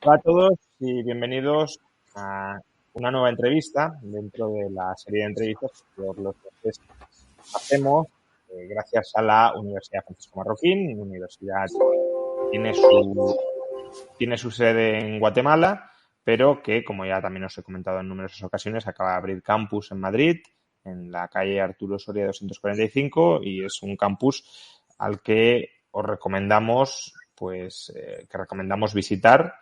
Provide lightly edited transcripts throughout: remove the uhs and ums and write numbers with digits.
Hola a todos y bienvenidos a una nueva entrevista dentro de la serie de entrevistas que por los meses hacemos gracias a la Universidad Francisco Marroquín. La universidad tiene su sede en Guatemala, pero que, como ya también os he comentado en numerosas ocasiones, acaba de abrir campus en Madrid, en la calle Arturo Soria 245, y es un campus al que os recomendamos, que recomendamos visitar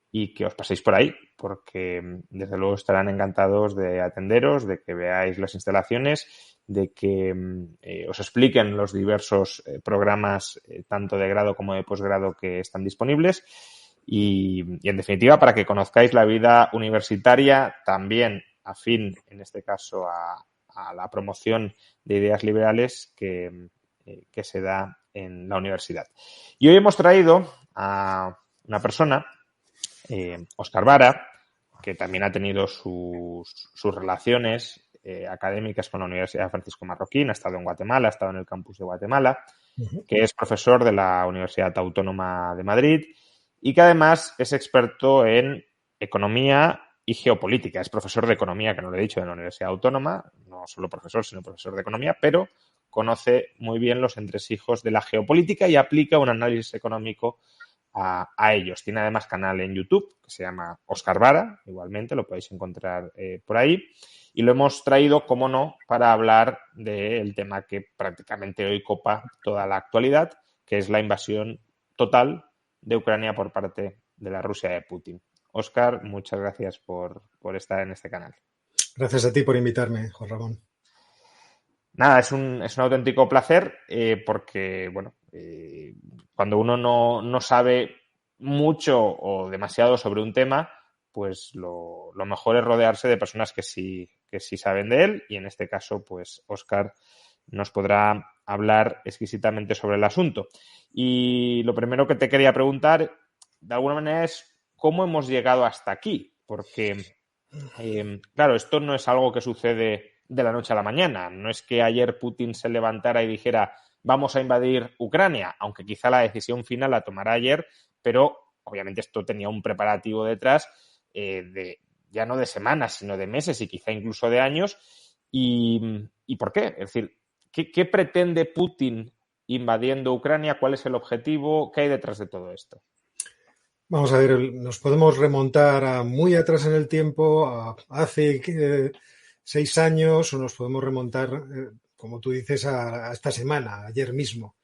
y que os paséis por ahí, porque desde luego estarán encantados de atenderos, de que veáis las instalaciones, de que os expliquen los diversos programas, tanto de grado como de posgrado, que están disponibles. Y en definitiva, para que conozcáis la vida universitaria, también afín, en este caso, a la promoción de ideas liberales que se da en la universidad. Y hoy hemos traído a una persona, Óscar Vara, que también ha tenido sus relaciones académicas con la Universidad Francisco Marroquín, ha estado en Guatemala, ha estado en el campus de Guatemala, que es profesor de la Universidad Autónoma de Madrid y que además es experto en economía y geopolítica. Es profesor de economía, que no lo he dicho, de la Universidad Autónoma, no solo profesor, sino profesor de economía, pero conoce muy bien los entresijos de la geopolítica y aplica un análisis económico a ellos. Tiene además canal en YouTube que se llama Óscar Vara, igualmente lo podéis encontrar por ahí, y lo hemos traído, como no, para hablar del tema que prácticamente hoy copa toda la actualidad, que es la invasión total de Ucrania por parte de la Rusia de Putin. Óscar, muchas gracias por estar en este canal. Gracias a ti por invitarme, Juan Ramón. Nada, es un auténtico placer porque, bueno, cuando uno no sabe mucho o demasiado sobre un tema, pues lo mejor es rodearse de personas que sí saben de él, y en este caso, pues Óscar nos podrá hablar exquisitamente sobre el asunto. Y lo primero que te quería preguntar, de alguna manera, es cómo hemos llegado hasta aquí, porque, claro, esto no es algo que sucede de la noche a la mañana. No es que ayer Putin se levantara y dijera vamos a invadir Ucrania, aunque quizá la decisión final la tomará ayer, pero obviamente esto tenía un preparativo detrás ya no de semanas, sino de meses y quizá incluso de años. ¿Y por qué? Es decir, ¿qué pretende Putin invadiendo Ucrania? ¿Cuál es el objetivo? ¿Qué hay detrás de todo esto? Vamos a ver, nos podemos remontar a muy atrás en el tiempo, hace 6 años, o nos podemos remontar, como tú dices, a esta semana, ayer mismo.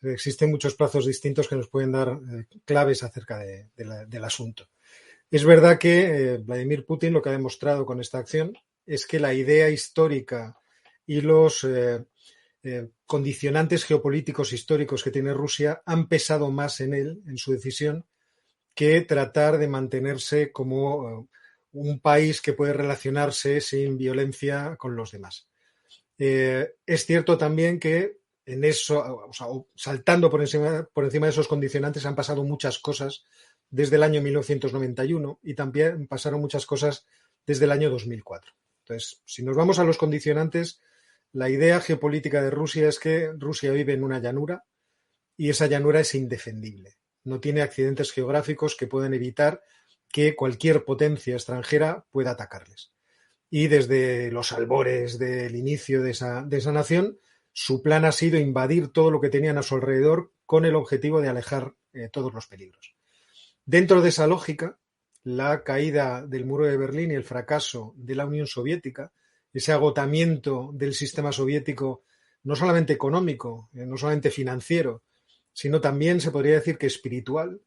Existen muchos plazos distintos que nos pueden dar claves acerca del asunto. Es verdad que Vladimir Putin lo que ha demostrado con esta acción es que la idea histórica y los condicionantes geopolíticos históricos que tiene Rusia han pesado más en él, en su decisión, que tratar de mantenerse como un país que puede relacionarse sin violencia con los demás. Es cierto también que en eso, o sea, saltando por encima de esos condicionantes, han pasado muchas cosas desde el año 1991 y también pasaron muchas cosas desde el año 2004. Entonces, si nos vamos a los condicionantes, la idea geopolítica de Rusia es que Rusia vive en una llanura y esa llanura es indefendible. No tiene accidentes geográficos que puedan evitar que cualquier potencia extranjera pueda atacarles. Y desde los albores del inicio de esa nación, su plan ha sido invadir todo lo que tenían a su alrededor con el objetivo de alejar todos los peligros. Dentro de esa lógica, la caída del muro de Berlín y el fracaso de la Unión Soviética, ese agotamiento del sistema soviético, no solamente económico, no solamente financiero, sino también se podría decir que espiritual,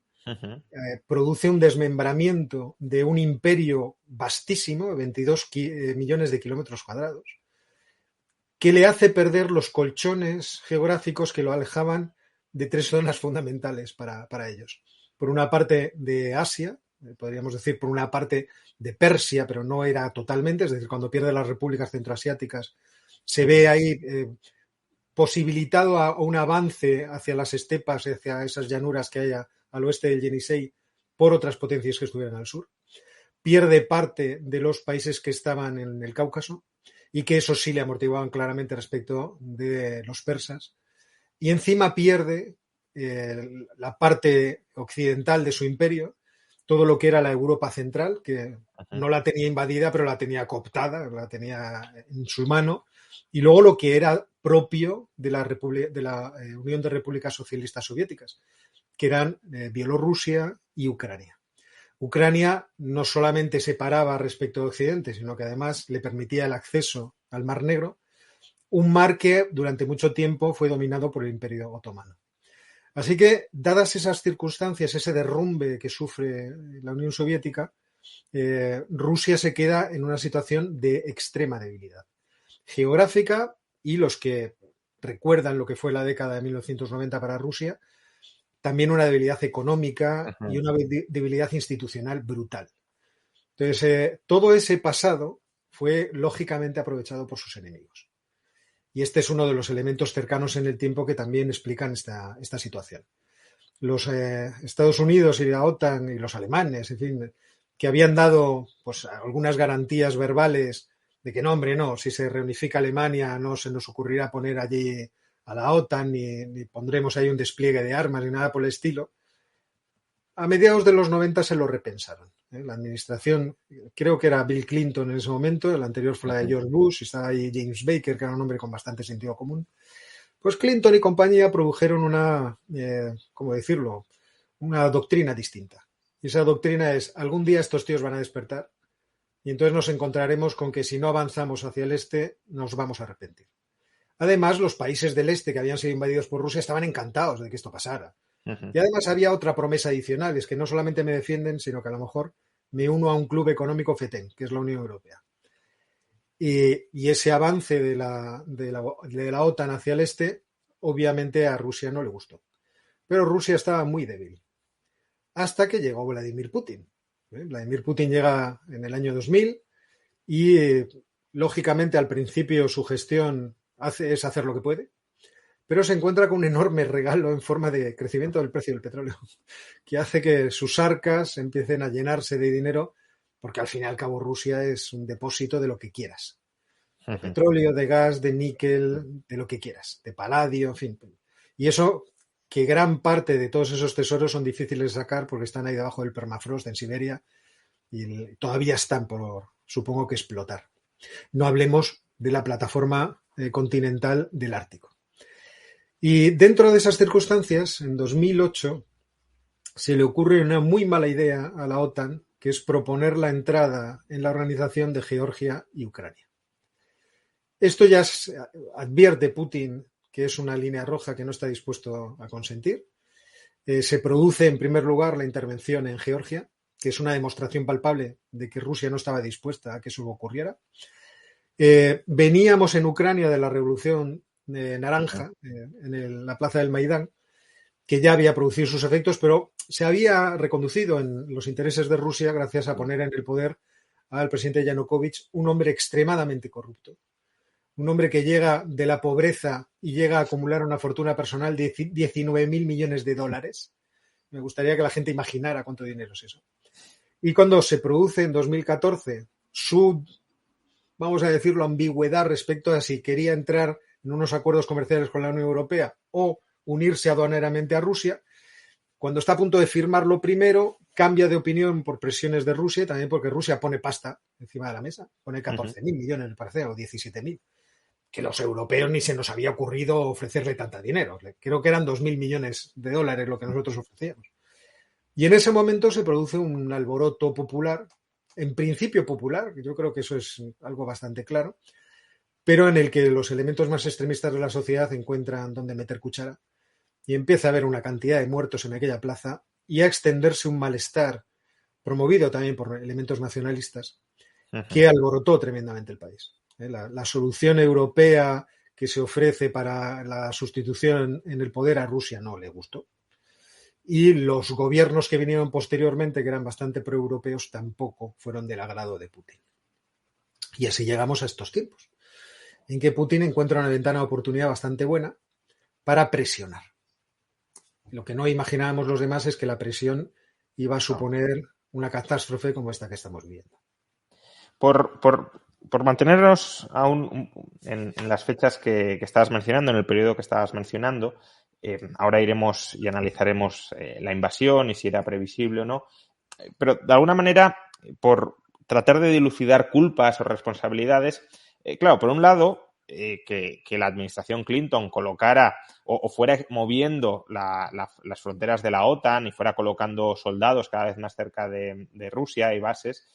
produce un desmembramiento de un imperio vastísimo, 22 millones de kilómetros cuadrados, que le hace perder los colchones geográficos que lo alejaban de 3 zonas fundamentales para ellos. Por una parte de Asia, podríamos decir por una parte de Persia, pero no era totalmente, es decir, cuando pierde las repúblicas centroasiáticas, se ve ahí posibilitado a un avance hacia las estepas, hacia esas llanuras que hay al oeste del Yenisei por otras potencias que estuvieran al sur. Pierde parte de los países que estaban en el Cáucaso y que eso sí le amortiguaban claramente respecto de los persas. Y encima pierde la parte occidental de su imperio todo lo que era la Europa central, que no la tenía invadida, pero la tenía cooptada, la tenía en su mano, y luego lo que era propio de la Unión de Repúblicas Socialistas Soviéticas, que eran Bielorrusia y Ucrania. Ucrania no solamente se paraba respecto a Occidente, sino que además le permitía el acceso al Mar Negro, un mar que durante mucho tiempo fue dominado por el Imperio Otomano. Así que, dadas esas circunstancias, ese derrumbe que sufre la Unión Soviética, Rusia se queda en una situación de extrema debilidad geográfica, y los que recuerdan lo que fue la década de 1990 para Rusia, también una debilidad económica y una debilidad institucional brutal. Entonces, todo ese pasado fue lógicamente aprovechado por sus enemigos. Y este es uno de los elementos cercanos en el tiempo que también explican esta situación. Los Estados Unidos y la OTAN y los alemanes, en fin, que habían dado pues algunas garantías verbales de que no, hombre, no, si se reunifica Alemania no se nos ocurrirá poner allí a la OTAN ni pondremos ahí un despliegue de armas ni nada por el estilo. A mediados de los 90 se lo repensaron. La administración, creo que era Bill Clinton en ese momento, el anterior fue la de George Bush, y estaba ahí James Baker, que era un hombre con bastante sentido común. Pues Clinton y compañía produjeron una, ¿cómo decirlo?, una doctrina distinta. Y esa doctrina es, algún día estos tíos van a despertar y entonces nos encontraremos con que si no avanzamos hacia el este, nos vamos a arrepentir. Además, los países del este que habían sido invadidos por Rusia estaban encantados de que esto pasara. Y además había otra promesa adicional, es que no solamente me defienden, sino que a lo mejor me uno a un club económico FETEN, que es la Unión Europea. Y ese avance de la OTAN hacia el este, obviamente a Rusia no le gustó. Pero Rusia estaba muy débil. Hasta que llegó Vladimir Putin. Vladimir Putin llega en el año 2000 y, lógicamente, al principio su gestión es hacer lo que puede, pero se encuentra con un enorme regalo en forma de crecimiento del precio del petróleo, que hace que sus arcas empiecen a llenarse de dinero, porque al fin y al cabo Rusia es un depósito de lo que quieras. De petróleo, de gas, de níquel, de lo que quieras, de paladio, en fin. Y eso, que gran parte de todos esos tesoros son difíciles de sacar porque están ahí debajo del permafrost en Siberia y todavía están por, supongo que, explotar. No hablemos de la plataforma continental del Ártico. Y dentro de esas circunstancias, en 2008, se le ocurre una muy mala idea a la OTAN, que es proponer la entrada en la organización de Georgia y Ucrania. Esto ya advierte Putin que es una línea roja que no está dispuesto a consentir. Se produce, en primer lugar, la intervención en Georgia, que es una demostración palpable de que Rusia no estaba dispuesta a que eso ocurriera. Veníamos en Ucrania de la revolución naranja, en la plaza del Maidán, que ya había producido sus efectos, pero se había reconducido en los intereses de Rusia gracias a poner en el poder al presidente Yanukovych, un hombre extremadamente corrupto. Un hombre que llega de la pobreza y llega a acumular una fortuna personal de 19.000 millones de dólares. Me gustaría que la gente imaginara cuánto dinero es eso. Y cuando se produce en 2014 su, vamos a decirlo, ambigüedad respecto a si quería entrar en unos acuerdos comerciales con la Unión Europea o unirse aduaneramente a Rusia, cuando está a punto de firmarlo primero, cambia de opinión por presiones de Rusia y también porque Rusia pone pasta encima de la mesa. Pone 14.000 millones, me parece, o 17.000. Que los europeos ni se nos había ocurrido ofrecerle tanta dinero. Creo que eran 2.000 millones de dólares lo que nosotros ofrecíamos. Y en ese momento se produce un alboroto popular, en principio popular, yo creo que eso es algo bastante claro, pero en el que los elementos más extremistas de la sociedad encuentran dónde meter cuchara y empieza a haber una cantidad de muertos en aquella plaza y a extenderse un malestar, promovido también por elementos nacionalistas, que alborotó tremendamente el país. La solución europea que se ofrece para la sustitución en el poder a Rusia no le gustó. Y los gobiernos que vinieron posteriormente, que eran bastante proeuropeos, tampoco fueron del agrado de Putin. Y así llegamos a estos tiempos, en que Putin encuentra una ventana de oportunidad bastante buena para presionar. Lo que no imaginábamos los demás es que la presión iba a suponer una catástrofe como esta que estamos viviendo. Por mantenernos aún en las fechas que estabas mencionando, en el periodo que estabas mencionando, ahora iremos y analizaremos la invasión y si era previsible o no. pero de alguna manera, por tratar de dilucidar culpas o responsabilidades, claro, por un lado, que la administración Clinton colocara o fuera moviendo las fronteras de la OTAN y fuera colocando soldados cada vez más cerca de Rusia y bases,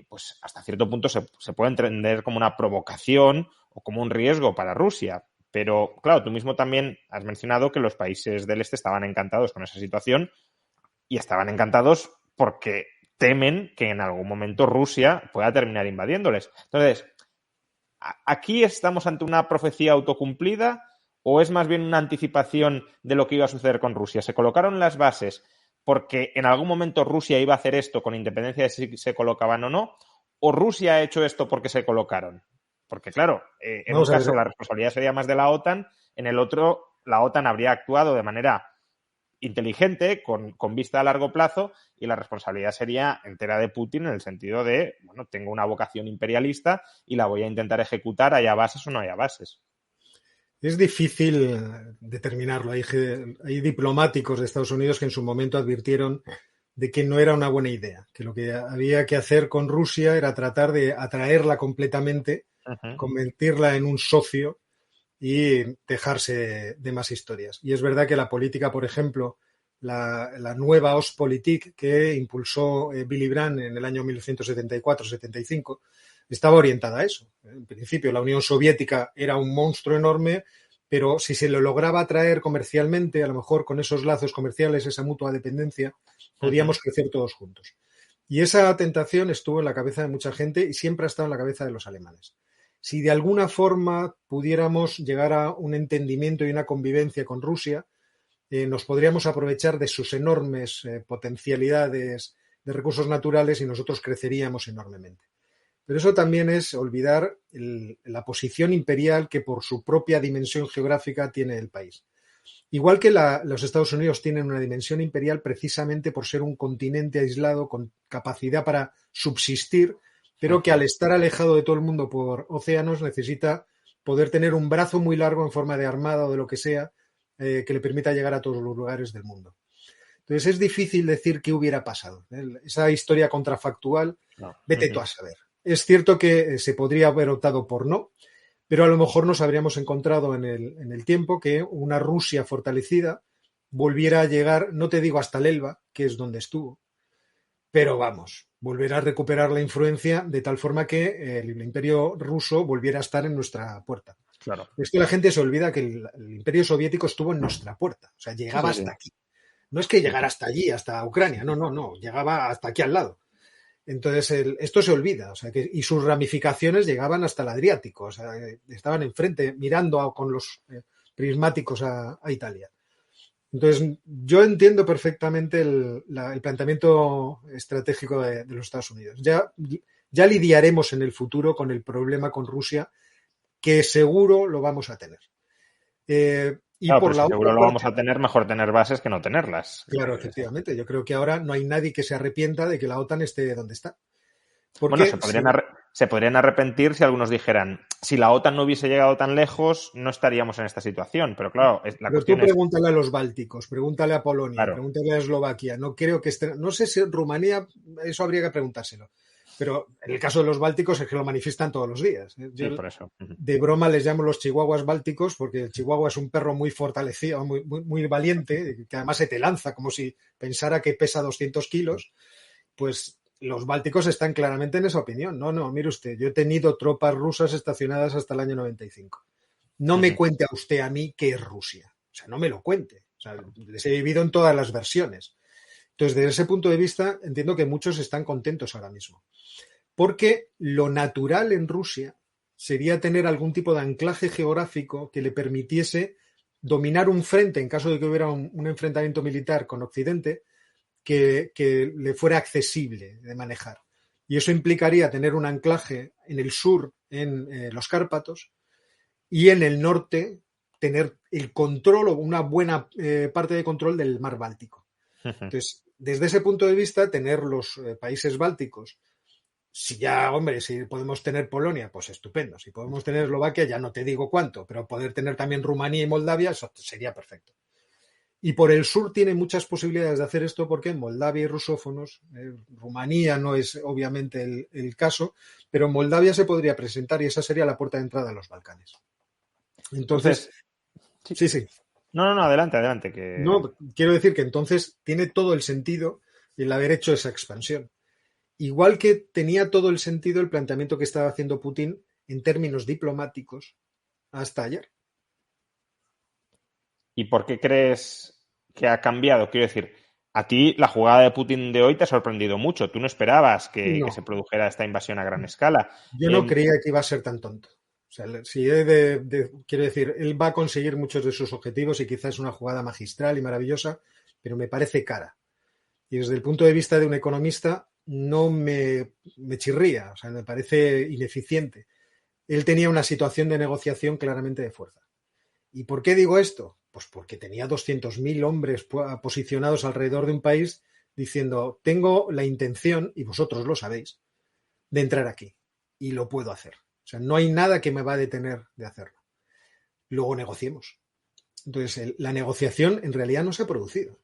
pues hasta cierto punto se puede entender como una provocación o como un riesgo para Rusia. Pero, claro, tú mismo también has mencionado que los países del este estaban encantados con esa situación y estaban encantados porque temen que en algún momento Rusia pueda terminar invadiéndoles. Entonces, ¿aquí estamos ante una profecía autocumplida o es más bien una anticipación de lo que iba a suceder con Rusia? ¿Se colocaron las bases porque en algún momento Rusia iba a hacer esto con independencia de si se colocaban o no? ¿O Rusia ha hecho esto porque se colocaron? Porque, claro, en un Vamos a caso ver. la responsabilidad sería más de la OTAN, en el otro la OTAN habría actuado de manera inteligente, con vista a largo plazo, y la responsabilidad sería entera de Putin en el sentido de, bueno, tengo una vocación imperialista y la voy a intentar ejecutar, haya bases o no haya bases. Es difícil determinarlo. Hay diplomáticos de Estados Unidos que en su momento advirtieron de que no era una buena idea, que lo que había que hacer con Rusia era tratar de atraerla completamente, convertirla en un socio y dejarse de más historias. Y es verdad que la política, por ejemplo, la nueva Ostpolitik que impulsó Willy Brandt en el año 1974-75, estaba orientada a eso. En principio, la Unión Soviética era un monstruo enorme, pero si se lo lograba traer comercialmente, a lo mejor con esos lazos comerciales, esa mutua dependencia, podíamos crecer todos juntos. Y esa tentación estuvo en la cabeza de mucha gente y siempre ha estado en la cabeza de los alemanes. Si de alguna forma pudiéramos llegar a un entendimiento y una convivencia con Rusia, nos podríamos aprovechar de sus enormes potencialidades de recursos naturales y nosotros creceríamos enormemente. Pero eso también es olvidar la posición imperial que por su propia dimensión geográfica tiene el país. Igual que los Estados Unidos tienen una dimensión imperial precisamente por ser un continente aislado con capacidad para subsistir, pero que al estar alejado de todo el mundo por océanos necesita poder tener un brazo muy largo en forma de armada o de lo que sea que le permita llegar a todos los lugares del mundo. Entonces es difícil decir qué hubiera pasado. Esa historia contrafactual, vete tú a saber. Es cierto que se podría haber optado por no, pero a lo mejor nos habríamos encontrado en el tiempo que una Rusia fortalecida volviera a llegar, no te digo hasta el Elba, que es donde estuvo, pero vamos, volver a recuperar la influencia de tal forma que el imperio ruso volviera a estar en nuestra puerta. Claro. Es que la gente se olvida que el imperio soviético estuvo en nuestra puerta, o sea, llegaba hasta aquí. No es que llegara hasta allí, hasta Ucrania, no, llegaba hasta aquí al lado. Entonces, esto se olvida, o sea, y sus ramificaciones llegaban hasta el Adriático, o sea, estaban enfrente mirando con los prismáticos a Italia. Entonces, yo entiendo perfectamente el planteamiento estratégico de los Estados Unidos. Ya lidiaremos en el futuro con el problema con Rusia, que seguro lo vamos a tener. Y claro, por pero la si otra seguro lo parte, vamos a tener, mejor tener bases que no tenerlas. claro, efectivamente. Yo creo que ahora no hay nadie que se arrepienta de que la OTAN esté donde está. Bueno, Porque se podrían arrepentir si algunos dijeran, si la OTAN no hubiese llegado tan lejos, no estaríamos en esta situación. Pero claro, la pero tú cuestión es, pregúntale a los bálticos, pregúntale a Polonia, claro, pregúntale a Eslovaquia. No creo que esté, no sé si Rumanía, eso habría que preguntárselo. Pero en el caso de los bálticos es que lo manifiestan todos los días. sí, por eso. De broma les llamo los chihuahuas bálticos porque el chihuahua es un perro muy fortalecido, muy valiente, que además se te lanza como si pensara que pesa 200 kilos. Pues los bálticos están claramente en esa opinión. No, mire usted, yo he tenido tropas rusas estacionadas hasta el año 95. No me cuente a usted a mí qué es Rusia. O sea, no me lo cuente. O sea, les he vivido en todas las versiones. Entonces, desde ese punto de vista, entiendo que muchos están contentos ahora mismo. Porque lo natural en Rusia sería tener algún tipo de anclaje geográfico que le permitiese dominar un frente en caso de que hubiera un enfrentamiento militar con Occidente que le fuera accesible de manejar. Y eso implicaría tener un anclaje en el sur, en los Cárpatos, y en el norte tener el control o una buena parte de control del mar Báltico. Entonces, desde ese punto de vista, tener los países bálticos, si podemos tener Polonia, pues estupendo. Si podemos tener Eslovaquia, ya no te digo cuánto, pero poder tener también Rumanía y Moldavia, eso sería perfecto. Y por el sur tiene muchas posibilidades de hacer esto porque en Moldavia hay rusófonos, Rumanía no es obviamente el caso, pero en Moldavia se podría presentar y esa sería la puerta de entrada a los Balcanes. Entonces sí, sí. No, adelante. Que... No, quiero decir que entonces tiene todo el sentido el haber hecho esa expansión. Igual que tenía todo el sentido el planteamiento que estaba haciendo Putin en términos diplomáticos hasta ayer. ¿Y por qué crees que ha cambiado? Quiero decir, a ti la jugada de Putin de hoy te ha sorprendido mucho. Tú no esperabas que No, se produjera esta invasión a gran escala. yo no creía que iba a ser tan tonto. O sea, si quiero decir, él va a conseguir muchos de sus objetivos y quizás es una jugada magistral y maravillosa, pero me parece cara. Y desde el punto de vista de un economista, no me chirría, o sea, me parece ineficiente. Él tenía una situación de negociación claramente de fuerza. ¿Y por qué digo esto? Pues porque tenía 200.000 hombres posicionados alrededor de un país diciendo, tengo la intención, y vosotros lo sabéis, de entrar aquí. Y lo puedo hacer. O sea, no hay nada que me va a detener de hacerlo. Luego negociemos. Entonces, la negociación en realidad no se ha producido.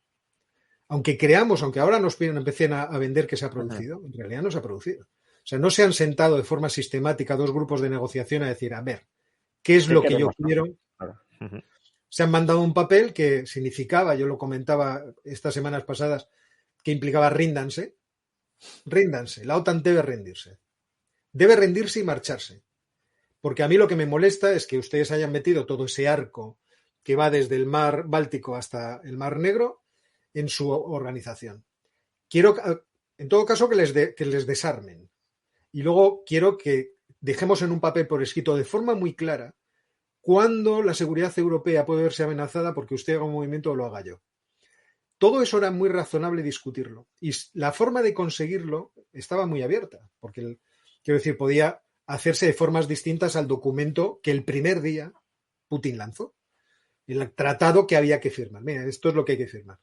Aunque creamos, aunque ahora nos empiecen a vender que se ha producido, en realidad no se ha producido. O sea, no se han sentado de forma sistemática dos grupos de negociación a decir, a ver, ¿qué es lo que yo quiero? Claro. Se han mandado un papel que significaba, yo lo comentaba estas semanas pasadas, que implicaba ríndanse. Ríndanse. La OTAN debe rendirse. Debe rendirse y marcharse. Porque a mí lo que me molesta es que ustedes hayan metido todo ese arco que va desde el mar Báltico hasta el mar Negro en su organización. Quiero, en todo caso, que les desarmen. Y luego quiero que dejemos en un papel por escrito de forma muy clara cuándo la seguridad europea puede verse amenazada porque usted haga un movimiento o lo haga yo. Todo eso era muy razonable discutirlo. Y la forma de conseguirlo estaba muy abierta, porque, quiero decir, podía hacerse de formas distintas al documento que el primer día Putin lanzó. El tratado que había que firmar. Mira, esto es lo que hay que firmar.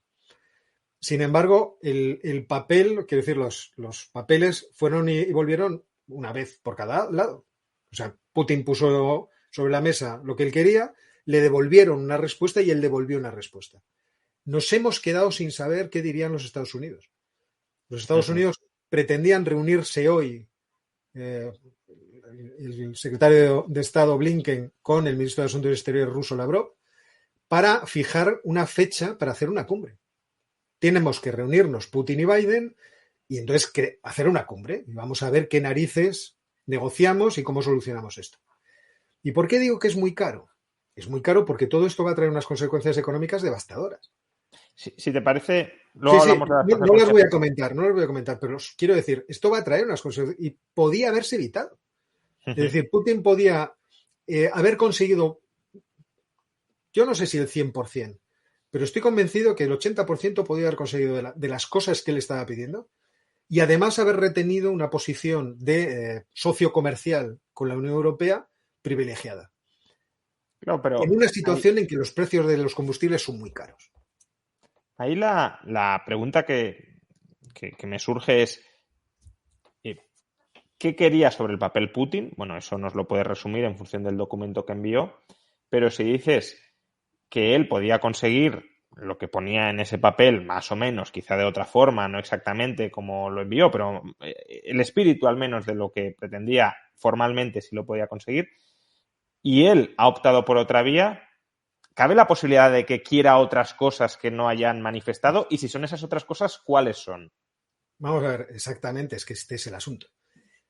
Sin embargo, el papel, quiero decir, los papeles fueron y volvieron una vez por cada lado. O sea, Putin puso sobre la mesa lo que él quería, le devolvieron una respuesta y él devolvió una respuesta. Nos hemos quedado sin saber qué dirían los Estados Unidos. Los Estados Unidos pretendían reunirse hoy, el secretario de Estado Blinken con el ministro de Asuntos Exteriores ruso Lavrov, para fijar una fecha para hacer una cumbre. Tenemos que reunirnos Putin y Biden y entonces hacer una cumbre y vamos a ver qué narices negociamos y cómo solucionamos esto. ¿Y por qué digo que es muy caro? Es muy caro porque todo esto va a traer unas consecuencias económicas devastadoras. Si te parece, luego hablamos de las consecuencias. No las voy a comentar, pero quiero decir, esto va a traer unas consecuencias y podía haberse evitado. Es decir, Putin podía haber conseguido, yo no sé si el 100%, pero estoy convencido que el 80% podía haber conseguido de las cosas que él estaba pidiendo y además haber retenido una posición de socio comercial con la Unión Europea privilegiada. No, pero en una situación en que los precios de los combustibles son muy caros. Ahí la pregunta que me surge es, ¿qué quería sobre el papel Putin? Bueno, eso nos lo puede resumir en función del documento que envió, pero si dices que él podía conseguir lo que ponía en ese papel, más o menos, quizá de otra forma, no exactamente como lo envió, pero el espíritu al menos de lo que pretendía formalmente sí lo podía conseguir, y él ha optado por otra vía, ¿cabe la posibilidad de que quiera otras cosas que no hayan manifestado? Y si son esas otras cosas, ¿cuáles son? Vamos a ver, exactamente, es que este es el asunto.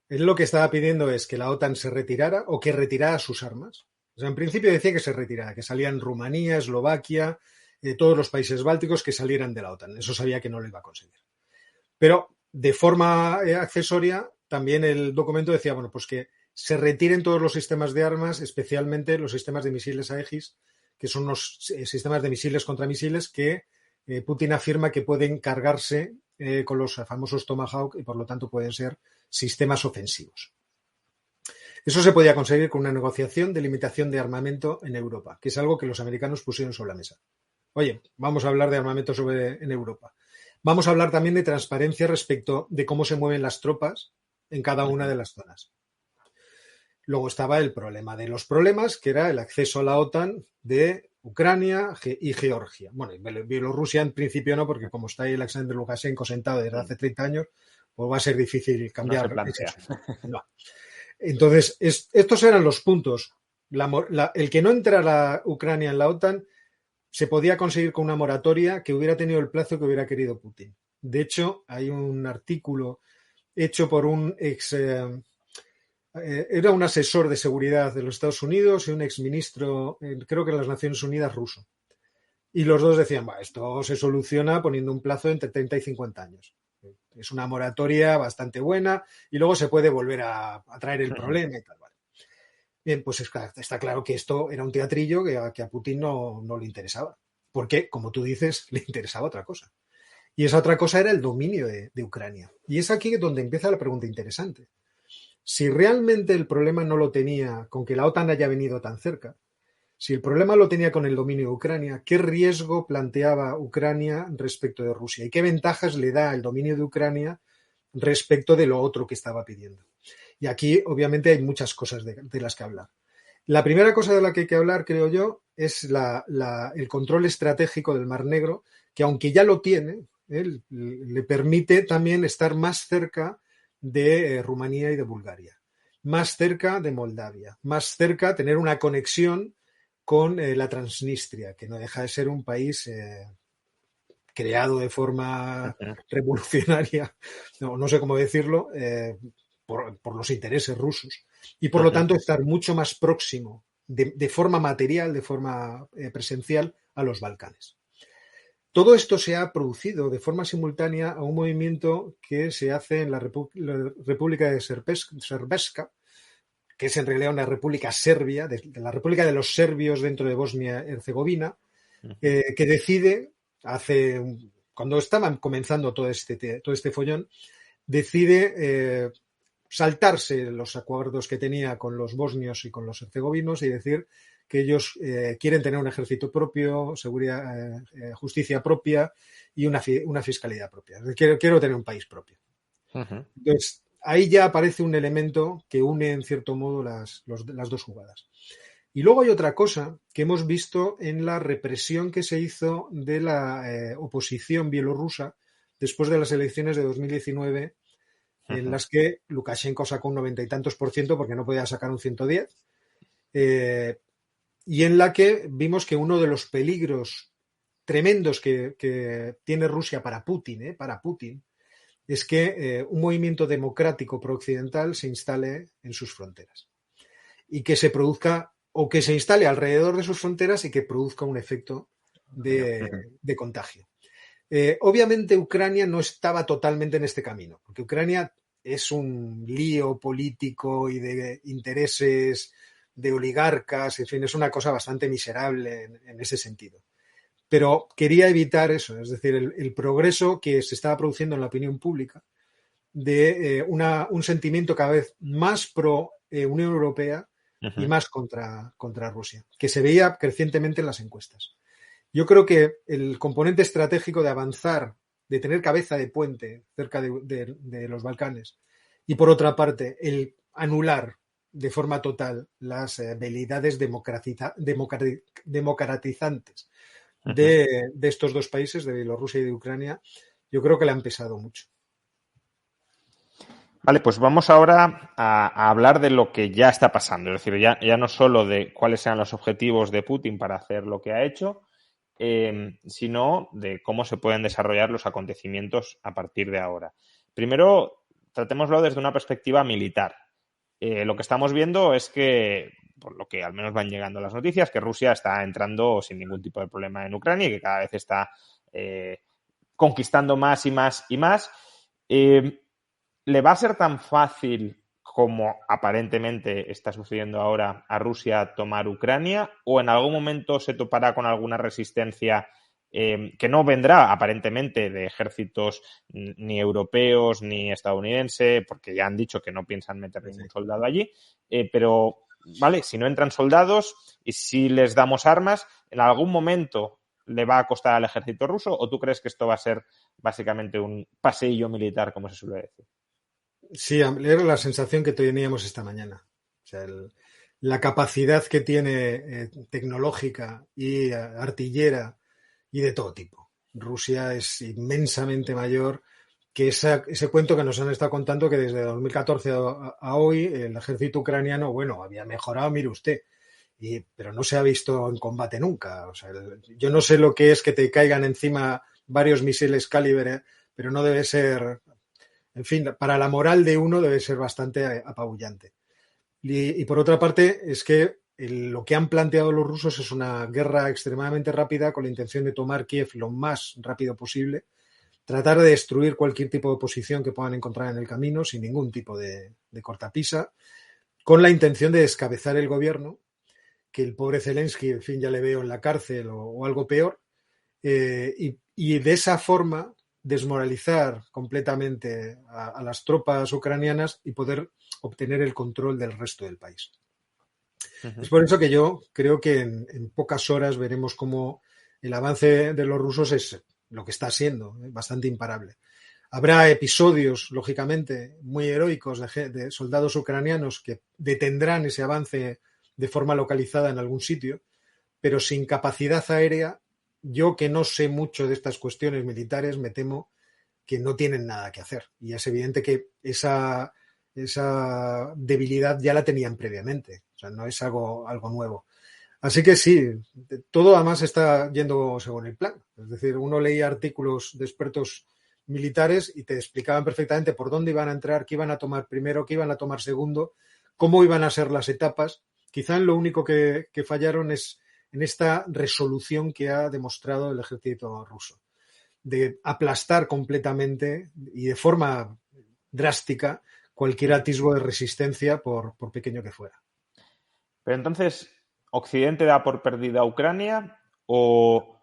Él lo que estaba pidiendo es que la OTAN se retirara o que retirara sus armas. O sea, en principio decía que se retirara, que salían Rumanía, Eslovaquia, todos los países bálticos que salieran de la OTAN. Eso sabía que no lo iba a conseguir. Pero de forma accesoria, también el documento decía, bueno, pues que se retiren todos los sistemas de armas, especialmente los sistemas de misiles Aegis, que son unos sistemas de misiles contra misiles que Putin afirma que pueden cargarse con los famosos Tomahawk y por lo tanto pueden ser sistemas ofensivos. Eso se podía conseguir con una negociación de limitación de armamento en Europa, que es algo que los americanos pusieron sobre la mesa. Oye, vamos a hablar de armamento en Europa. Vamos a hablar también de transparencia respecto de cómo se mueven las tropas en cada una de las zonas. Luego estaba el problema de los problemas, que era el acceso a la OTAN de Ucrania y Georgia. Bueno, Bielorrusia en principio no, porque como está ahí el Alexander Lukashenko sentado desde hace 30 años, pues va a ser difícil cambiar. No se plantea. No. Entonces, estos eran los puntos. El que no entrara Ucrania en la OTAN se podía conseguir con una moratoria que hubiera tenido el plazo que hubiera querido Putin. De hecho, hay un artículo hecho por un era un asesor de seguridad de los Estados Unidos y un exministro, creo que en las Naciones Unidas, ruso. Y los dos decían, esto se soluciona poniendo un plazo entre 30 y 50 años. Es una moratoria bastante buena y luego se puede volver a traer el problema y tal. Vale. Bien, pues está claro que esto era un teatrillo que a Putin no le interesaba. Porque, como tú dices, le interesaba otra cosa. Y esa otra cosa era el dominio de Ucrania. Y es aquí donde empieza la pregunta interesante. Si realmente el problema no lo tenía con que la OTAN haya venido tan cerca, si el problema lo tenía con el dominio de Ucrania, ¿qué riesgo planteaba Ucrania respecto de Rusia? ¿Y qué ventajas le da el dominio de Ucrania respecto de lo otro que estaba pidiendo? Y aquí, obviamente, hay muchas cosas de las que hablar. La primera cosa de la que hay que hablar, creo yo, es el control estratégico del Mar Negro, que aunque ya lo tiene, le permite también estar más cerca de Rumanía y de Bulgaria, más cerca de Moldavia, más cerca tener una conexión con la Transnistria, que no deja de ser un país creado de forma revolucionaria, no sé cómo decirlo, por los intereses rusos. Y por lo tanto estar mucho más próximo de forma material, de forma presencial a los Balcanes. Todo esto se ha producido de forma simultánea a un movimiento que se hace en la República de Srpska, que es en realidad una república serbia, de la República de los Serbios dentro de Bosnia-Herzegovina, que decide, cuando estaban comenzando todo este follón, decide saltarse los acuerdos que tenía con los bosnios y con los herzegovinos y decir que ellos quieren tener un ejército propio, seguridad, justicia propia y una fiscalidad propia. Quiero tener un país propio. Entonces, ahí ya aparece un elemento que une en cierto modo las dos jugadas. Y luego hay otra cosa que hemos visto en la represión que se hizo de la oposición bielorrusa después de las elecciones de 2019, en las que Lukashenko sacó un 90 y tantos % porque no podía sacar un 110, y en la que vimos que uno de los peligros tremendos que tiene Rusia para Putin, es que un movimiento democrático prooccidental se instale en sus fronteras y que se produzca o que se instale alrededor de sus fronteras y que produzca un efecto de contagio. Obviamente Ucrania no estaba totalmente en este camino, porque Ucrania es un lío político y de intereses de oligarcas, en fin, es una cosa bastante miserable en ese sentido. Pero quería evitar eso, es decir, el progreso que se estaba produciendo en la opinión pública de un sentimiento cada vez más pro Unión Europea y más contra Rusia, que se veía crecientemente en las encuestas. Yo creo que el componente estratégico de avanzar, de tener cabeza de puente cerca de los Balcanes y, por otra parte, el anular de forma total las veleidades democratizantes de estos dos países, de Bielorrusia y de Ucrania, yo creo que le han pesado mucho. Vale, pues vamos ahora a hablar de lo que ya está pasando. Es decir, ya no solo de cuáles sean los objetivos de Putin para hacer lo que ha hecho, sino de cómo se pueden desarrollar los acontecimientos a partir de ahora. Primero, tratémoslo desde una perspectiva militar. Lo que estamos viendo es que, por lo que al menos van llegando las noticias, que Rusia está entrando sin ningún tipo de problema en Ucrania y que cada vez está conquistando más y más y más. ¿Le va a ser tan fácil como aparentemente está sucediendo ahora a Rusia tomar Ucrania o en algún momento se topará con alguna resistencia que no vendrá aparentemente de ejércitos ni europeos ni estadounidenses, porque ya han dicho que no piensan meter ningún soldado allí, pero vale, si no entran soldados y si les damos armas, en algún momento le va a costar al ejército ruso, o tú crees que esto va a ser básicamente un paseillo militar, como se suele decir? Sí, era la sensación que teníamos esta mañana. O sea, la capacidad que tiene tecnológica y artillera y de todo tipo. Rusia es inmensamente mayor que ese cuento que nos han estado contando que desde 2014 a hoy el ejército ucraniano, bueno, había mejorado, mire usted, pero no se ha visto en combate nunca. O sea, yo no sé lo que es que te caigan encima varios misiles calibre, pero no debe ser, en fin, para la moral de uno debe ser bastante apabullante. Y por otra parte, es que lo que han planteado los rusos es una guerra extremadamente rápida con la intención de tomar Kiev lo más rápido posible, tratar de destruir cualquier tipo de posición que puedan encontrar en el camino sin ningún tipo de cortapisa, con la intención de descabezar el gobierno, que el pobre Zelensky, en fin, ya le veo en la cárcel o algo peor, y de esa forma desmoralizar completamente a las tropas ucranianas y poder obtener el control del resto del país. Uh-huh. Es por eso que yo creo que en pocas horas veremos cómo el avance de los rusos es lo que está siendo, bastante imparable. Habrá episodios, lógicamente, muy heroicos de soldados ucranianos que detendrán ese avance de forma localizada en algún sitio, pero sin capacidad aérea, yo que no sé mucho de estas cuestiones militares, me temo que no tienen nada que hacer. Y es evidente que esa debilidad ya la tenían previamente. O sea, no es algo nuevo. Así que sí, todo además está yendo según el plan. Es decir, uno leía artículos de expertos militares y te explicaban perfectamente por dónde iban a entrar, qué iban a tomar primero, qué iban a tomar segundo, cómo iban a ser las etapas. Quizá en lo único que fallaron es en esta resolución que ha demostrado el ejército ruso, de aplastar completamente y de forma drástica cualquier atisbo de resistencia, por pequeño que fuera. Pero entonces, ¿Occidente da por perdida a Ucrania o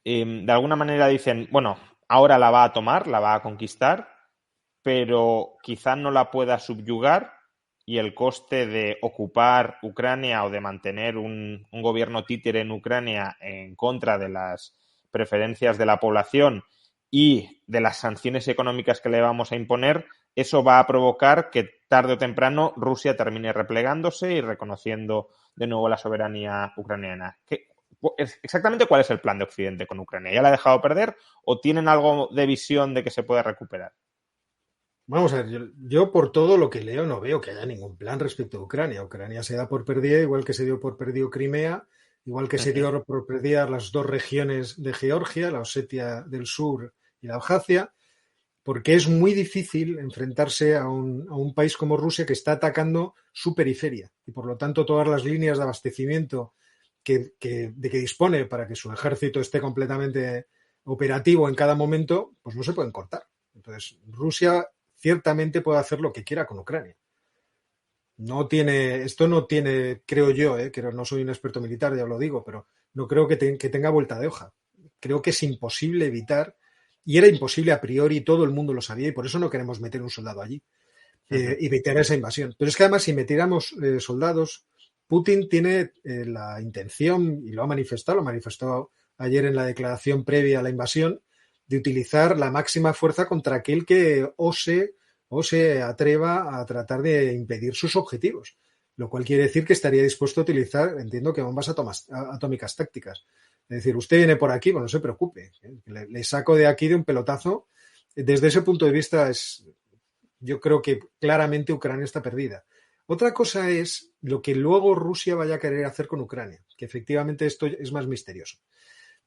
de alguna manera dicen, bueno, ahora la va a tomar, la va a conquistar, pero quizá no la pueda subyugar y el coste de ocupar Ucrania o de mantener un gobierno títere en Ucrania en contra de las preferencias de la población y de las sanciones económicas que le vamos a imponer, eso va a provocar que tarde o temprano Rusia termine replegándose y reconociendo de nuevo la soberanía ucraniana? ¿Exactamente cuál es el plan de Occidente con Ucrania? ¿Ya la ha dejado perder o tienen algo de visión de que se puede recuperar? Vamos a ver, yo por todo lo que leo no veo que haya ningún plan respecto a Ucrania. Ucrania se da por perdida, igual que se dio por perdido Crimea, igual que se dio por perdidas las dos regiones de Georgia, la Osetia del Sur y la Abjasia, porque es muy difícil enfrentarse a un país como Rusia que está atacando su periferia y por lo tanto todas las líneas de abastecimiento de que dispone para que su ejército esté completamente operativo en cada momento, pues no se pueden cortar. Entonces, Rusia ciertamente puede hacer lo que quiera con Ucrania. Esto no tiene, creo yo, que no soy un experto militar, ya lo digo, pero no creo que tenga vuelta de hoja. Creo que es imposible evitar, y era imposible a priori, todo el mundo lo sabía, y por eso no queremos meter un soldado allí, evitar esa invasión. Pero es que además, si metiéramos soldados, Putin tiene la intención, y lo manifestó ayer en la declaración previa a la invasión, de utilizar la máxima fuerza contra aquel que se atreva a tratar de impedir sus objetivos, lo cual quiere decir que estaría dispuesto a utilizar, entiendo que bombas atómicas tácticas. Es decir, usted viene por aquí, bueno, no se preocupe, le saco de aquí de un pelotazo. Desde ese punto de vista, yo creo que claramente Ucrania está perdida. Otra cosa es lo que luego Rusia vaya a querer hacer con Ucrania, que efectivamente esto es más misterioso.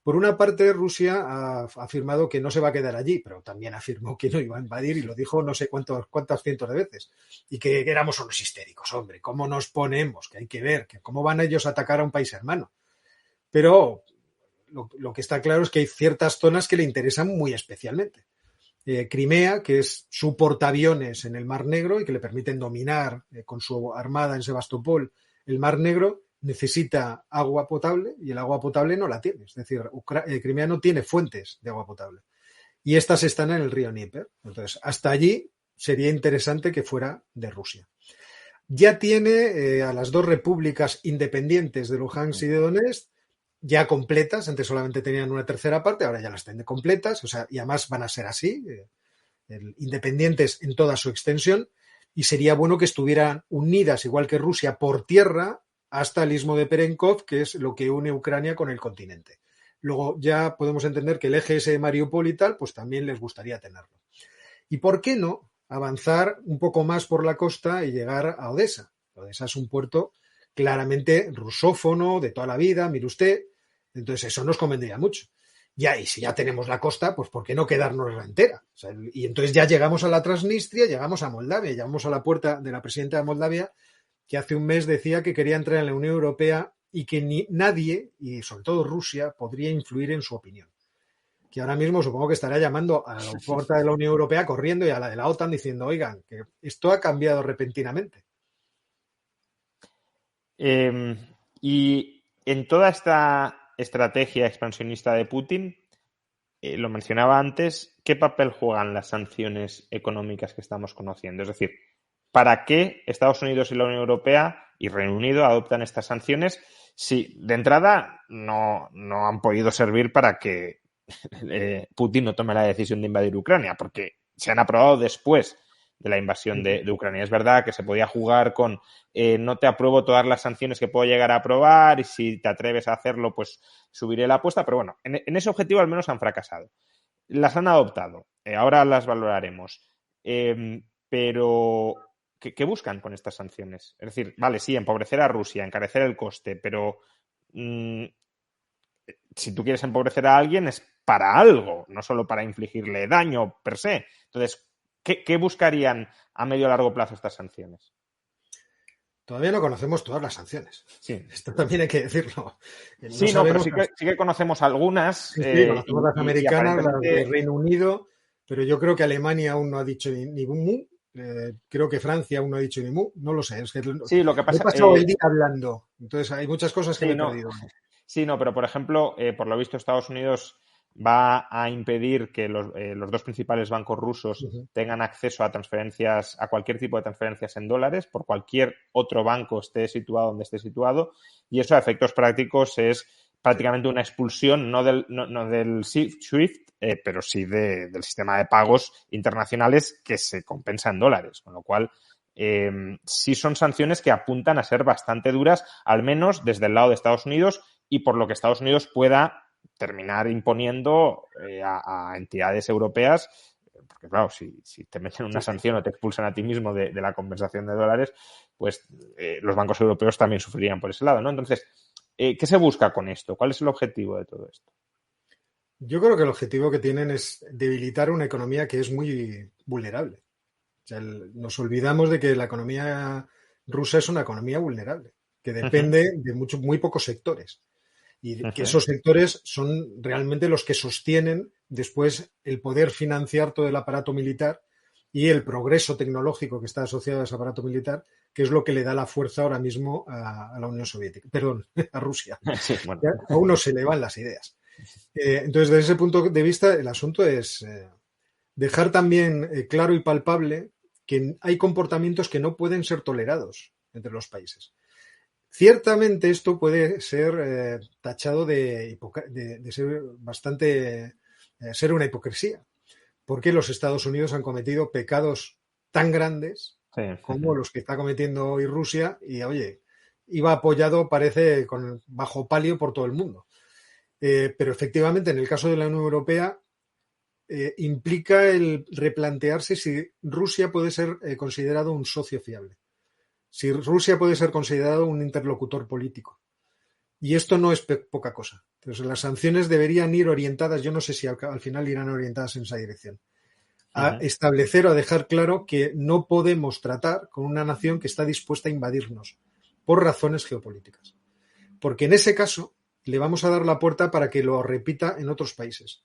Por una parte, Rusia ha afirmado que no se va a quedar allí, pero también afirmó que no iba a invadir y lo dijo no sé cuántas cientos de veces. Y que éramos unos histéricos, hombre, ¿cómo nos ponemos? Que hay que ver, que cómo van ellos a atacar a un país hermano. Pero lo que está claro es que hay ciertas zonas que le interesan muy especialmente. Crimea, que es su portaaviones en el Mar Negro y que le permiten dominar con su armada en Sebastopol el Mar Negro, necesita agua potable y el agua potable no la tiene. Es decir, Crimea no tiene fuentes de agua potable. Y estas están en el río Dnieper. Entonces, hasta allí sería interesante que fuera de Rusia. Ya tiene a las dos repúblicas independientes de Luhansk y de Donetsk ya completas. Antes solamente tenían una tercera parte, ahora ya las tienen completas. O sea, y además van a ser así, independientes en toda su extensión. y sería bueno que estuvieran unidas, igual que Rusia, por tierra hasta el istmo de Perenkov, que es lo que une Ucrania con el continente. Luego ya podemos entender que el eje ese de Mariupol y tal, pues también les gustaría tenerlo. ¿Y por qué no avanzar un poco más por la costa y llegar a Odessa? Odessa es un puerto claramente rusófono de toda la vida, mire usted, entonces eso nos convendría mucho. Ya, y si ya tenemos la costa, pues ¿por qué no quedarnos la entera? O sea, y entonces ya llegamos a la Transnistria, llegamos a Moldavia, llegamos a la puerta de la presidenta de Moldavia, que hace un mes decía que quería entrar en la Unión Europea y que nadie, y sobre todo Rusia, podría influir en su opinión. Que ahora mismo supongo que estará llamando a la puerta de la Unión Europea corriendo y a la de la OTAN diciendo, oigan, que esto ha cambiado repentinamente. Y en toda esta estrategia expansionista de Putin, lo mencionaba antes, ¿qué papel juegan las sanciones económicas que estamos conociendo? Es decir, ¿para qué Estados Unidos y la Unión Europea y Reino Unido adoptan estas sanciones si de entrada no han podido servir para que Putin no tome la decisión de invadir Ucrania? Porque se han aprobado después de la invasión de Ucrania. Es verdad que se podía jugar con no te apruebo todas las sanciones que puedo llegar a aprobar y si te atreves a hacerlo, pues subiré la apuesta. Pero bueno, en ese objetivo al menos han fracasado. Las han adoptado. Ahora las valoraremos. Pero, ¿qué buscan con estas sanciones? Es decir, vale, sí, empobrecer a Rusia, encarecer el coste, pero si tú quieres empobrecer a alguien es para algo, no solo para infligirle daño per se. Entonces, ¿qué buscarían a medio o largo plazo estas sanciones? Todavía no conocemos todas las sanciones. Sí. Esto también hay que decirlo. No sí, no, pero sí que conocemos algunas. Sí, conocemos las americanas, aparentemente... las de Reino Unido, pero yo creo que Alemania aún no ha dicho ni mu. Creo que Francia aún no ha dicho ni mu. No lo sé. Es que sí, lo que pasa, he pasado el día hablando. Entonces hay muchas cosas que me he perdido. Sí, no, pero por ejemplo, por lo visto Estados Unidos va a impedir que los dos principales bancos rusos tengan acceso a transferencias, a cualquier tipo de transferencias en dólares, por cualquier otro banco esté situado donde esté situado, y eso a efectos prácticos es prácticamente una expulsión, no del SWIFT, pero sí del sistema de pagos internacionales que se compensa en dólares, con lo cual sí son sanciones que apuntan a ser bastante duras, al menos desde el lado de Estados Unidos, y por lo que Estados Unidos pueda terminar imponiendo a entidades europeas, porque claro, si te meten una sanción o te expulsan a ti mismo de la conversación de dólares, pues los bancos europeos también sufrirían por ese lado, ¿no? Entonces, ¿qué se busca con esto? ¿Cuál es el objetivo de todo esto? Yo creo que el objetivo que tienen es debilitar una economía que es muy vulnerable. O sea, nos olvidamos de que la economía rusa es una economía vulnerable, que depende de muy pocos sectores. Y que esos sectores son realmente los que sostienen después el poder financiar todo el aparato militar y el progreso tecnológico que está asociado a ese aparato militar, que es lo que le da la fuerza ahora mismo a la Unión Soviética, perdón, a Rusia. Sí, bueno. A uno se le van las ideas. Entonces, desde ese punto de vista, el asunto es dejar también claro y palpable que hay comportamientos que no pueden ser tolerados entre los países. Ciertamente esto puede ser tachado de ser bastante ser una hipocresía, porque los Estados Unidos han cometido pecados tan grandes como los que está cometiendo hoy Rusia y, oye, iba apoyado, parece, bajo palio por todo el mundo. Pero efectivamente, en el caso de la Unión Europea, implica el replantearse si Rusia puede ser considerado un socio fiable. Si Rusia puede ser considerado un interlocutor político. Y esto no es poca cosa. Entonces, las sanciones deberían ir orientadas, yo no sé si al final irán orientadas en esa dirección, a establecer o a dejar claro que no podemos tratar con una nación que está dispuesta a invadirnos por razones geopolíticas. Porque en ese caso le vamos a dar la puerta para que lo repita en otros países.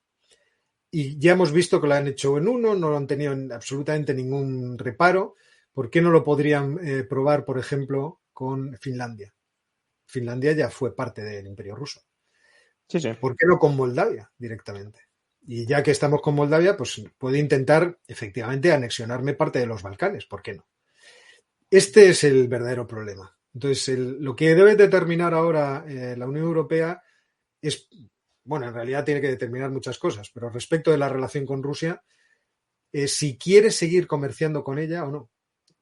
Y ya hemos visto que lo han hecho en uno, no lo han tenido absolutamente ningún reparo. ¿Por qué no lo podrían probar, por ejemplo, con Finlandia? Finlandia ya fue parte del Imperio Ruso. Sí, sí. ¿Por qué no con Moldavia directamente? Y ya que estamos con Moldavia, pues puede intentar efectivamente anexionarme parte de los Balcanes. ¿Por qué no? Este es el verdadero problema. Entonces, lo que debe determinar ahora la Unión Europea es, bueno, en realidad tiene que determinar muchas cosas, pero respecto de la relación con Rusia, si quiere seguir comerciando con ella o no.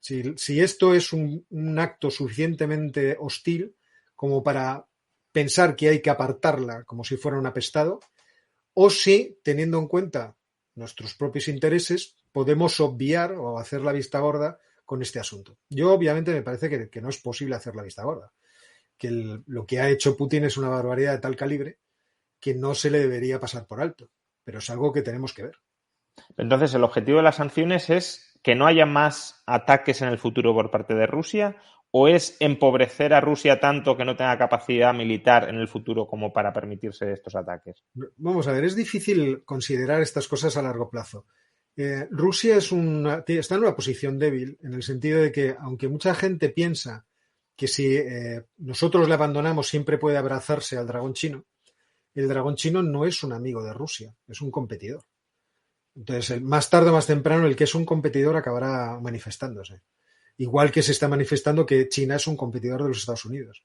Si esto es un acto suficientemente hostil como para pensar que hay que apartarla como si fuera un apestado, o si, teniendo en cuenta nuestros propios intereses, podemos obviar o hacer la vista gorda con este asunto. Yo, obviamente, me parece que no es posible hacer la vista gorda, que lo que ha hecho Putin es una barbaridad de tal calibre que no se le debería pasar por alto, pero es algo que tenemos que ver. Entonces, el objetivo de las sanciones es que no haya más ataques en el futuro por parte de Rusia, ¿o es empobrecer a Rusia tanto que no tenga capacidad militar en el futuro como para permitirse estos ataques? Vamos a ver, es difícil considerar estas cosas a largo plazo. Rusia está en una posición débil en el sentido de que, aunque mucha gente piensa que si nosotros le abandonamos siempre puede abrazarse al dragón chino, el dragón chino no es un amigo de Rusia, es un competidor. Entonces, más tarde o más temprano, el que es un competidor acabará manifestándose. Igual que se está manifestando que China es un competidor de los Estados Unidos.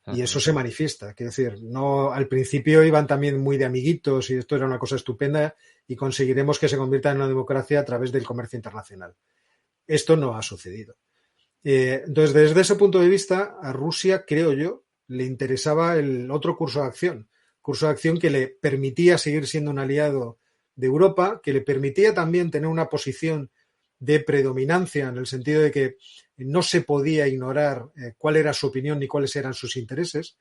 Y eso se manifiesta. Quiero decir, no, al principio iban también muy de amiguitos y esto era una cosa estupenda y conseguiremos que se convierta en una democracia a través del comercio internacional. Esto no ha sucedido. Entonces, desde ese punto de vista, a Rusia, creo yo, le interesaba el otro curso de acción que le permitía seguir siendo un aliado de Europa, que le permitía también tener una posición de predominancia en el sentido de que no se podía ignorar cuál era su opinión ni cuáles eran sus intereses,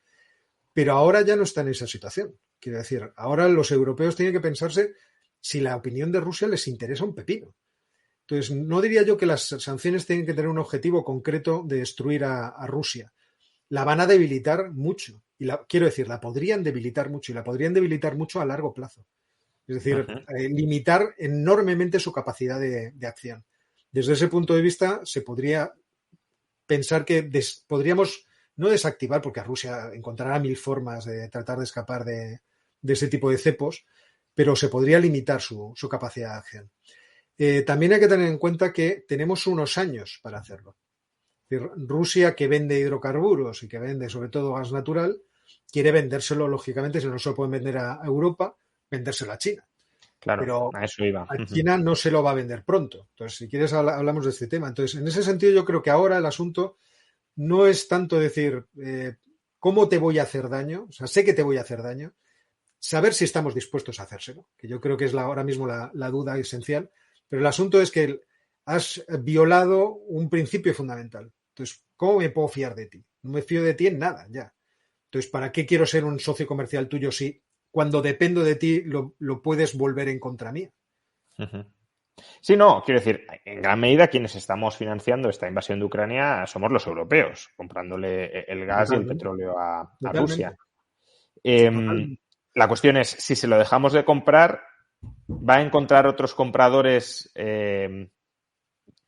pero ahora ya no está en esa situación. Quiero decir, ahora los europeos tienen que pensarse si la opinión de Rusia les interesa un pepino. Entonces, no diría yo que las sanciones tienen que tener un objetivo concreto de destruir a Rusia. La van a debilitar mucho. Y quiero decir, la podrían debilitar mucho y la podrían debilitar mucho a largo plazo. Es decir, limitar enormemente su capacidad de acción. Desde ese punto de vista, se podría pensar que podríamos no desactivar, porque a Rusia encontrará mil formas de tratar de escapar de ese tipo de cepos, pero se podría limitar su capacidad de acción. También hay que tener en cuenta que tenemos unos años para hacerlo. Es decir, Rusia, que vende hidrocarburos y que vende sobre todo gas natural, quiere vendérselo, lógicamente, si no se lo pueden vender a Europa, vendérselo a China. Claro, pero a eso iba. A China no se lo va a vender pronto. Entonces, si quieres, hablamos de este tema. Entonces, en ese sentido, yo creo que ahora el asunto no es tanto decir cómo te voy a hacer daño, o sea, sé que te voy a hacer daño, saber si estamos dispuestos a hacérselo, que yo creo que es ahora mismo la duda esencial, pero el asunto es que has violado un principio fundamental. Entonces, ¿cómo me puedo fiar de ti? No me fío de ti en nada, ya. Entonces, ¿para qué quiero ser un socio comercial tuyo si cuando dependo de ti lo puedes volver en contra mía? Sí, no, quiero decir, en gran medida quienes estamos financiando esta invasión de Ucrania somos los europeos, comprándole el gas y el petróleo a Rusia. La cuestión es, si se lo dejamos de comprar, ¿va a encontrar otros compradores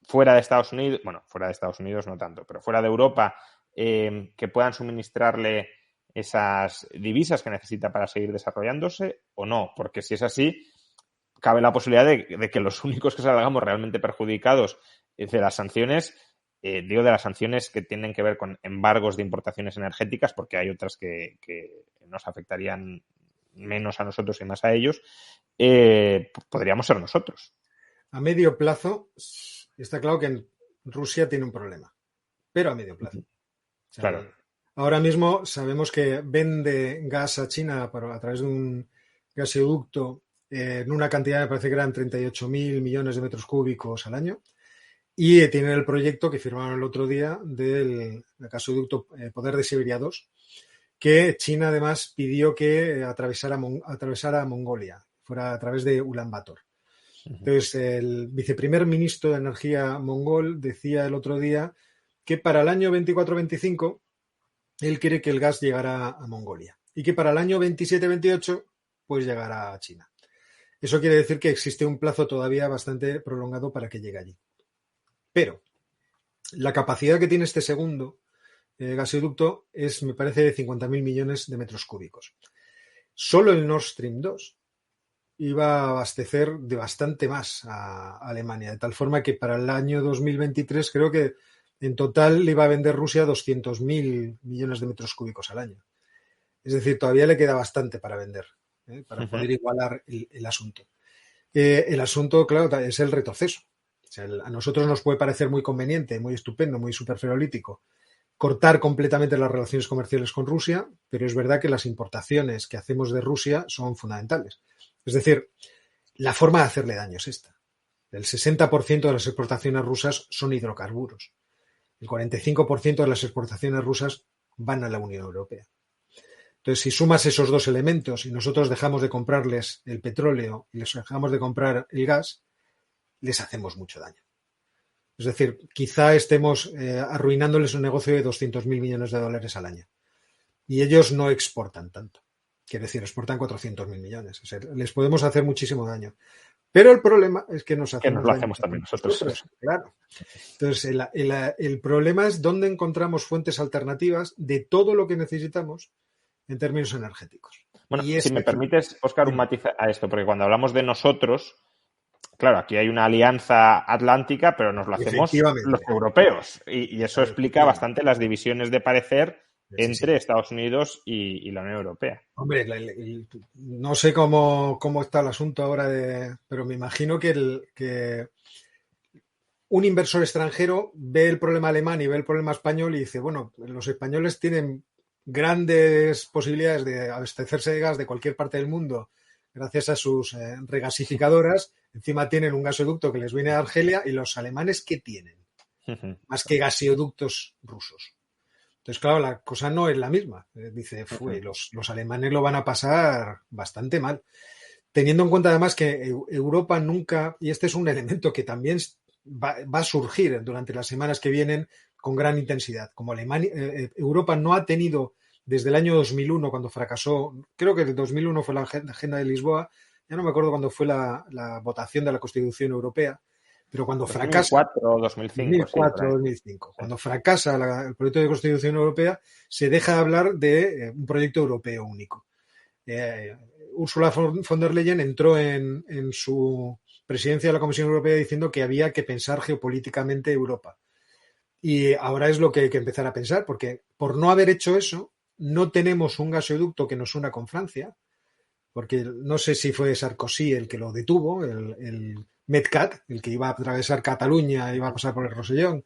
fuera de Estados Unidos? Bueno, fuera de Estados Unidos no tanto, pero fuera de Europa, que puedan suministrarle esas divisas que necesita para seguir desarrollándose o no? Porque si es así, cabe la posibilidad de que los únicos que salgamos realmente perjudicados de las sanciones, digo de las sanciones que tienen que ver con embargos de importaciones energéticas, porque hay otras que nos afectarían menos a nosotros y más a ellos, podríamos ser nosotros. A medio plazo, está claro que Rusia tiene un problema, pero a medio plazo. O sea, claro. Ahora mismo sabemos que vende gas a China a través de un gasoducto en una cantidad, me parece que eran 38.000 millones de metros cúbicos al año, y tienen el proyecto que firmaron el otro día del gasoducto Poder de Siberia 2, que China además pidió que atravesara Mongolia, fuera a través de Ulan Bator. Entonces, el viceprimer ministro de Energía mongol decía el otro día que para el año 24-25 él quiere que el gas llegara a Mongolia y que para el año 27-28 pues llegará a China. Eso quiere decir que existe un plazo todavía bastante prolongado para que llegue allí. Pero la capacidad que tiene este segundo gasoducto es, me parece, de 50.000 millones de metros cúbicos. Solo el Nord Stream 2 iba a abastecer de bastante más a Alemania, de tal forma que para el año 2023 creo que en total le iba a vender Rusia 200.000 millones de metros cúbicos al año. Es decir, todavía le queda bastante para vender, para poder igualar el asunto. El asunto, claro, es el retroceso. O sea, a nosotros nos puede parecer muy conveniente, muy estupendo, muy superferolítico cortar completamente las relaciones comerciales con Rusia, pero es verdad que las importaciones que hacemos de Rusia son fundamentales. Es decir, la forma de hacerle daño es esta. El 60% de las exportaciones rusas son hidrocarburos. El 45% de las exportaciones rusas van a la Unión Europea. Entonces, si sumas esos dos elementos y nosotros dejamos de comprarles el petróleo y les dejamos de comprar el gas, les hacemos mucho daño. Es decir, quizá estemos arruinándoles un negocio de 200.000 millones de dólares al año. Y ellos no exportan tanto. Quiere decir, exportan 400.000 millones. O sea, les podemos hacer muchísimo daño. Pero el problema es que nos hacemos lo hacemos también nosotros. Claro. Entonces, el problema es dónde encontramos fuentes alternativas de todo lo que necesitamos en términos energéticos. Bueno, si me permites, Óscar, un matiz a esto, porque cuando hablamos de nosotros, claro, aquí hay una alianza atlántica, pero nos lo hacemos los europeos. Y eso explica bastante las divisiones de parecer entre Estados Unidos y la Unión Europea. Hombre, no sé cómo está el asunto ahora, pero me imagino que un inversor extranjero ve el problema alemán y ve el problema español y dice, bueno, los españoles tienen grandes posibilidades de abastecerse de gas de cualquier parte del mundo gracias a sus regasificadoras. Encima tienen un gasoducto que les viene de Argelia. ¿Y los alemanes qué tienen? Más que gasoductos rusos. Entonces, claro, la cosa no es la misma. Dice, los alemanes lo van a pasar bastante mal. Teniendo en cuenta además que Europa nunca, y este es un elemento que también va a surgir durante las semanas que vienen con gran intensidad, como Europa no ha tenido desde el año 2001, cuando fracasó, creo que el 2001 fue la Agenda de Lisboa, ya no me acuerdo cuándo fue la votación de la Constitución Europea, pero cuando 2004 o 2005. 2004 o 2005. Cuando fracasa el proyecto de Constitución Europea, se deja de hablar de un proyecto europeo único. Ursula von der Leyen entró en su presidencia de la Comisión Europea diciendo que había que pensar geopolíticamente Europa. Y ahora es lo que hay que empezar a pensar, porque por no haber hecho eso, no tenemos un gasoducto que nos una con Francia, porque no sé si fue Sarkozy el que lo detuvo, el Medcat, el que iba a atravesar Cataluña, iba a pasar por el Rosellón.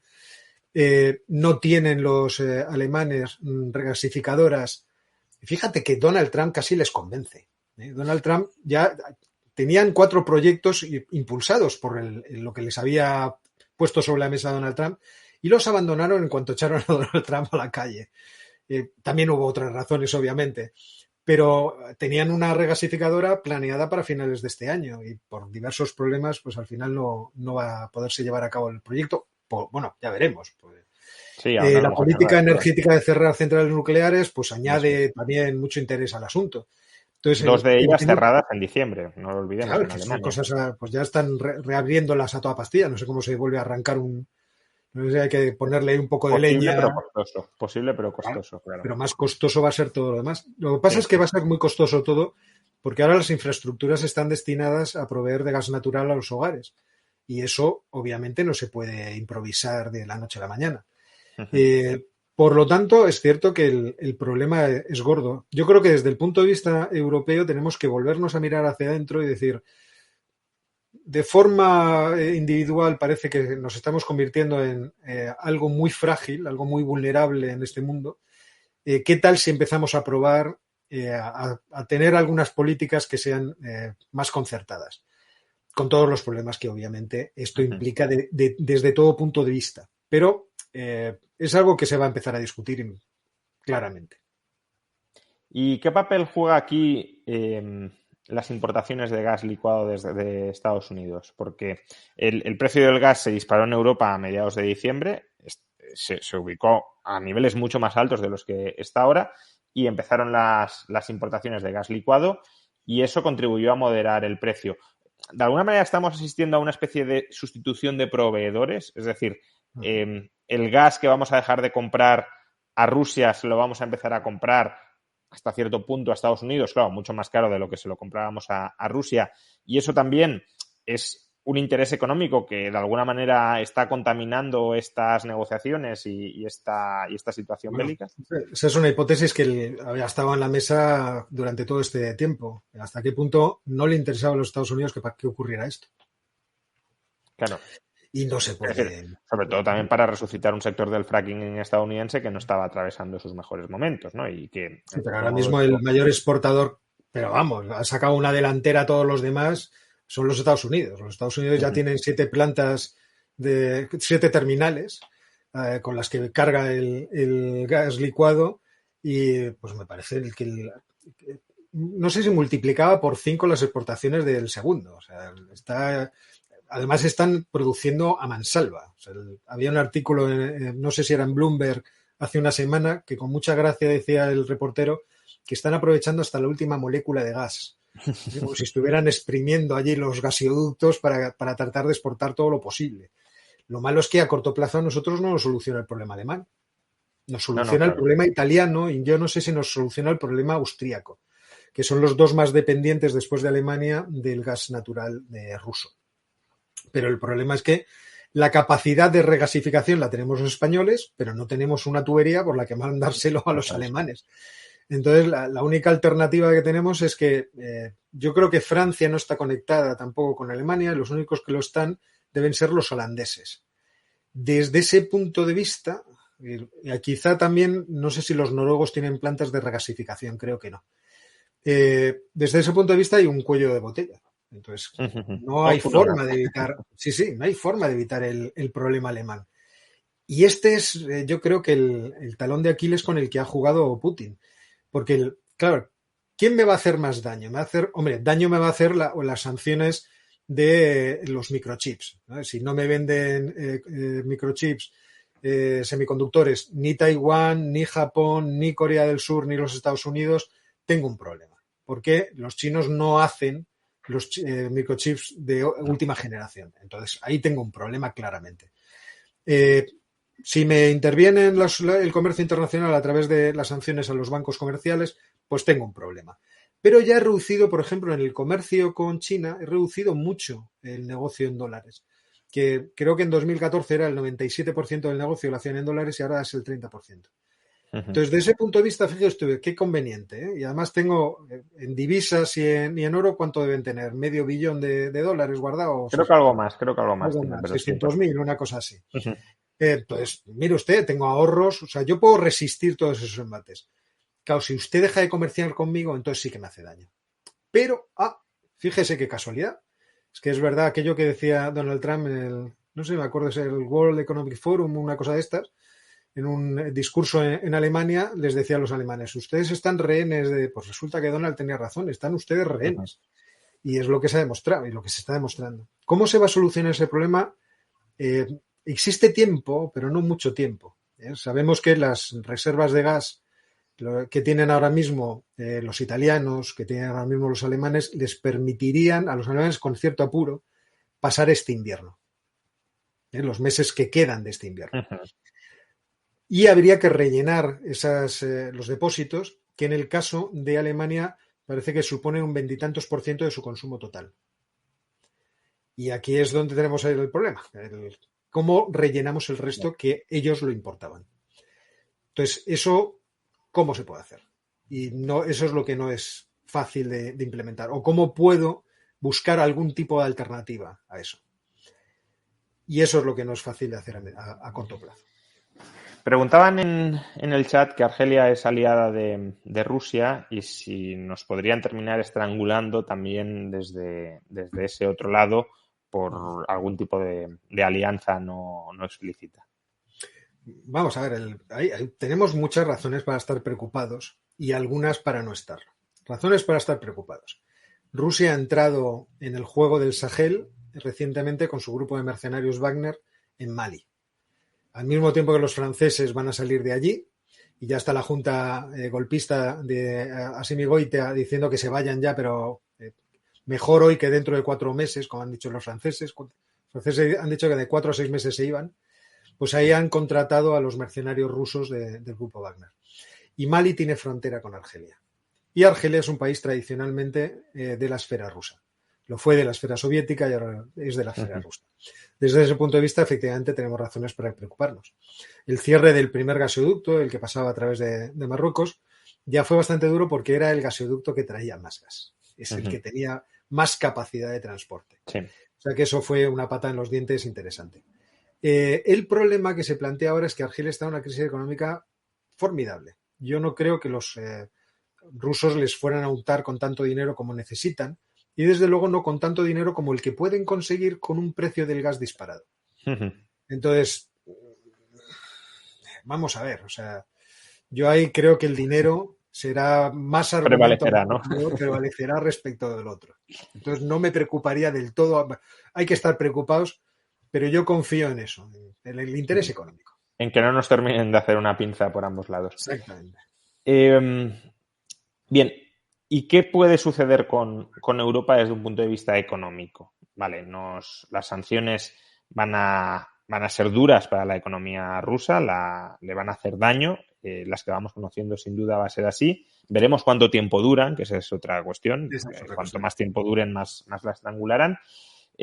No tienen los alemanes regasificadoras. Fíjate que Donald Trump casi les convence. Donald Trump ya tenían 4 proyectos impulsados por lo que les había puesto sobre la mesa Donald Trump y los abandonaron en cuanto echaron a Donald Trump a la calle. También hubo otras razones, obviamente, pero tenían una regasificadora planeada para finales de este año y por diversos problemas, pues al final no va a poderse llevar a cabo el proyecto. Bueno, ya veremos. Pues. Sí, la política energética de cerrar centrales nucleares, pues añade también mucho interés al asunto. Entonces, 2 de ellas cerradas en diciembre, no lo olvidemos. Claro, que son cosas, pues ya están reabriéndolas a toda pastilla. No sé cómo se vuelve a arrancar no sé si hay que ponerle un poco de leña. Posible, pero costoso. Claro. Pero más costoso va a ser todo lo demás. Lo que pasa es que va a ser muy costoso todo porque ahora las infraestructuras están destinadas a proveer de gas natural a los hogares. Y eso, obviamente, no se puede improvisar de la noche a la mañana. Por lo tanto, es cierto que el problema es gordo. Yo creo que desde el punto de vista europeo tenemos que volvernos a mirar hacia adentro y decir, de forma individual parece que nos estamos convirtiendo en algo muy frágil, algo muy vulnerable en este mundo. ¿Qué tal si empezamos a probar a tener algunas políticas que sean más concertadas? Con todos los problemas que obviamente esto implica desde todo punto de vista. Pero es algo que se va a empezar a discutir claramente. ¿Y qué papel juega aquí las importaciones de gas licuado desde Estados Unidos? Porque el precio del gas se disparó en Europa a mediados de diciembre, se ubicó a niveles mucho más altos de los que está ahora y empezaron las importaciones de gas licuado y eso contribuyó a moderar el precio. De alguna manera estamos asistiendo a una especie de sustitución de proveedores, es decir, el gas que vamos a dejar de comprar a Rusia se lo vamos a empezar a comprar hasta cierto punto a Estados Unidos, claro, mucho más caro de lo que se lo comprábamos a Rusia. Y eso también es un interés económico que de alguna manera está contaminando estas negociaciones y esta situación bélica. Esa es una hipótesis que había estado en la mesa durante todo este tiempo. ¿Hasta qué punto no le interesaba a los Estados Unidos que ocurriera esto? Claro. y no se Es puede. decir, sobre todo también para resucitar un sector del fracking estadounidense que no estaba atravesando sus mejores momentos, ¿no? Y que, Sí, en pero cierto ahora modo, mismo el mayor exportador, pero vamos, ha sacado una delantera a todos los demás, son los Estados Unidos. Los Estados Unidos ya tienen 7 plantas, 7 terminales con las que carga el gas licuado y pues me parece no sé si multiplicaba por 5 las exportaciones del segundo. O sea, además están produciendo a mansalva. O sea, había un artículo, no sé si era en Bloomberg, hace una semana, que con mucha gracia decía el reportero que están aprovechando hasta la última molécula de gas. Como si estuvieran exprimiendo allí los gasoductos para tratar de exportar todo lo posible. Lo malo es que a corto plazo a nosotros no nos soluciona el problema alemán. Nos soluciona el claro. problema italiano y yo no sé si nos soluciona el problema austríaco, que son los dos más dependientes después de Alemania del gas natural ruso. Pero el problema es que la capacidad de regasificación la tenemos los españoles, pero no tenemos una tubería por la que mandárselo a los alemanes. Entonces, la única alternativa que tenemos es que yo creo que Francia no está conectada tampoco con Alemania, los únicos que lo están deben ser los holandeses. Desde ese punto de vista, quizá también, no sé si los noruegos tienen plantas de regasificación, creo que no. Desde ese punto de vista hay un cuello de botella. Entonces, no hay forma de evitar, no hay forma de evitar el problema alemán. Y este es, yo creo que el talón de Aquiles con el que ha jugado Putin. Porque, claro, ¿quién me va a hacer más daño? Daño me va a hacer las sanciones de los microchips, ¿no? Si no me venden microchips, semiconductores, ni Taiwán, ni Japón, ni Corea del Sur, ni los Estados Unidos, tengo un problema. Porque los chinos no hacen los microchips de última generación. Entonces, ahí tengo un problema claramente. Si me interviene el comercio internacional a través de las sanciones a los bancos comerciales, pues tengo un problema. Pero ya he reducido, por ejemplo, en el comercio con China, he reducido mucho el negocio en dólares. Que creo que en 2014 era el 97% del negocio lo hacían en dólares y ahora es el 30%. Entonces, desde ese punto de vista, fíjate, qué conveniente, ¿eh? Y además tengo en divisas y en oro, ¿cuánto deben tener? ¿Medio billón de dólares guardados? Creo que algo más. 600.000, una cosa así. Entonces, mire usted, tengo ahorros, o sea, yo puedo resistir todos esos embates. Claro, si usted deja de comerciar conmigo, entonces sí que me hace daño. Pero, fíjese qué casualidad. Es que es verdad aquello que decía Donald Trump no sé, me acuerdo, es el World Economic Forum, una cosa de estas, en un discurso en Alemania, les decía a los alemanes, ustedes están rehenes pues resulta que Donald tenía razón, están ustedes rehenes. Y es lo que se ha demostrado y lo que se está demostrando. ¿Cómo se va a solucionar ese problema? Existe tiempo, pero no mucho tiempo. Sabemos que las reservas de gas que tienen ahora mismo los italianos, que tienen ahora mismo los alemanes, les permitirían a los alemanes con cierto apuro pasar este invierno, los meses que quedan de este invierno. Y habría que rellenar los depósitos, que en el caso de Alemania parece que suponen un 20 y tantos % de su consumo total. Y aquí es donde tenemos el problema. ¿Cómo rellenamos el resto que ellos lo importaban? Entonces, eso, ¿cómo se puede hacer? Y no, eso es lo que no es fácil de implementar. ¿O cómo puedo buscar algún tipo de alternativa a eso? Y eso es lo que no es fácil de hacer a corto plazo. Preguntaban en el chat que Argelia es aliada de Rusia y si nos podrían terminar estrangulando también desde ese otro lado por algún tipo de alianza no explícita. Vamos a ver, tenemos muchas razones para estar preocupados y algunas para no estar. Razones para estar preocupados. Rusia ha entrado en el juego del Sahel recientemente con su grupo de mercenarios Wagner en Mali. Al mismo tiempo que los franceses van a salir de allí y ya está la junta golpista de Assimi Goïta diciendo que se vayan ya, pero mejor hoy que dentro de 4 meses, como han dicho los franceses. Los franceses han dicho que de 4 a 6 meses se iban. Pues ahí han contratado a los mercenarios rusos del grupo Wagner. Y Mali tiene frontera con Argelia. Y Argelia es un país tradicionalmente de la esfera rusa. Lo fue de la esfera soviética y ahora es de la esfera rusa. Desde ese punto de vista, efectivamente, tenemos razones para preocuparnos. El cierre del primer gasoducto, el que pasaba a través de Marruecos, ya fue bastante duro porque era el gasoducto que traía más gas. Es el que tenía más capacidad de transporte. Sí. O sea que eso fue una pata en los dientes interesante. El problema que se plantea ahora es que Argelia está en una crisis económica formidable. Yo no creo que los rusos les fueran a untar con tanto dinero como necesitan y desde luego no con tanto dinero como el que pueden conseguir con un precio del gas disparado. Entonces, vamos a ver, o sea, yo ahí creo que el dinero será más argumento, prevalecerá, ¿no? prevalecerá respecto del otro. Entonces no me preocuparía del todo. Hay que estar preocupados, pero yo confío en eso, en el interés económico. En que no nos terminen de hacer una pinza por ambos lados. Exactamente. Bien, ¿y qué puede suceder con Europa desde un punto de vista económico? Vale, las sanciones van a ser duras para la economía rusa, le van a hacer daño, las que vamos conociendo sin duda va a ser así. Veremos cuánto tiempo duran, que esa es otra cuestión. Cuanto más tiempo duren, más la estrangularán.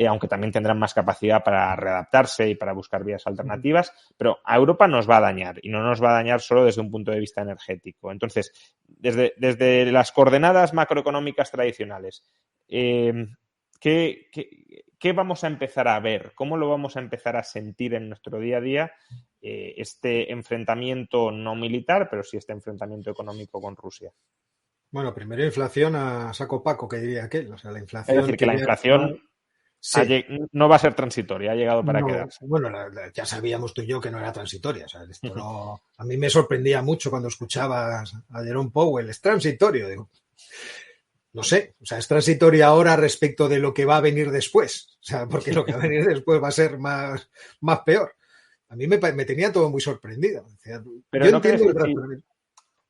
Aunque también tendrán más capacidad para readaptarse y para buscar vías alternativas, pero a Europa nos va a dañar y no nos va a dañar solo desde un punto de vista energético. Entonces, desde las coordenadas macroeconómicas tradicionales, ¿qué vamos a empezar a ver? ¿Cómo lo vamos a empezar a sentir en nuestro día a día este enfrentamiento no militar, pero sí este enfrentamiento económico con Rusia? Bueno, primero inflación a saco paco, que diría aquel. O sea, la inflación. Es decir, que la inflación sí, no va a ser transitoria, ha llegado para quedarse. Bueno, ya sabíamos tú y yo que no era transitoria. O sea, esto no, a mí me sorprendía mucho cuando escuchabas a Jerome Powell, es transitorio. Digo, no sé, o sea, es transitoria ahora respecto de lo que va a venir después. O sea, porque lo que va a venir después va a ser más peor. A mí me tenía todo muy sorprendido. O sea, pero yo no entiendo crees el que sí. razonamiento.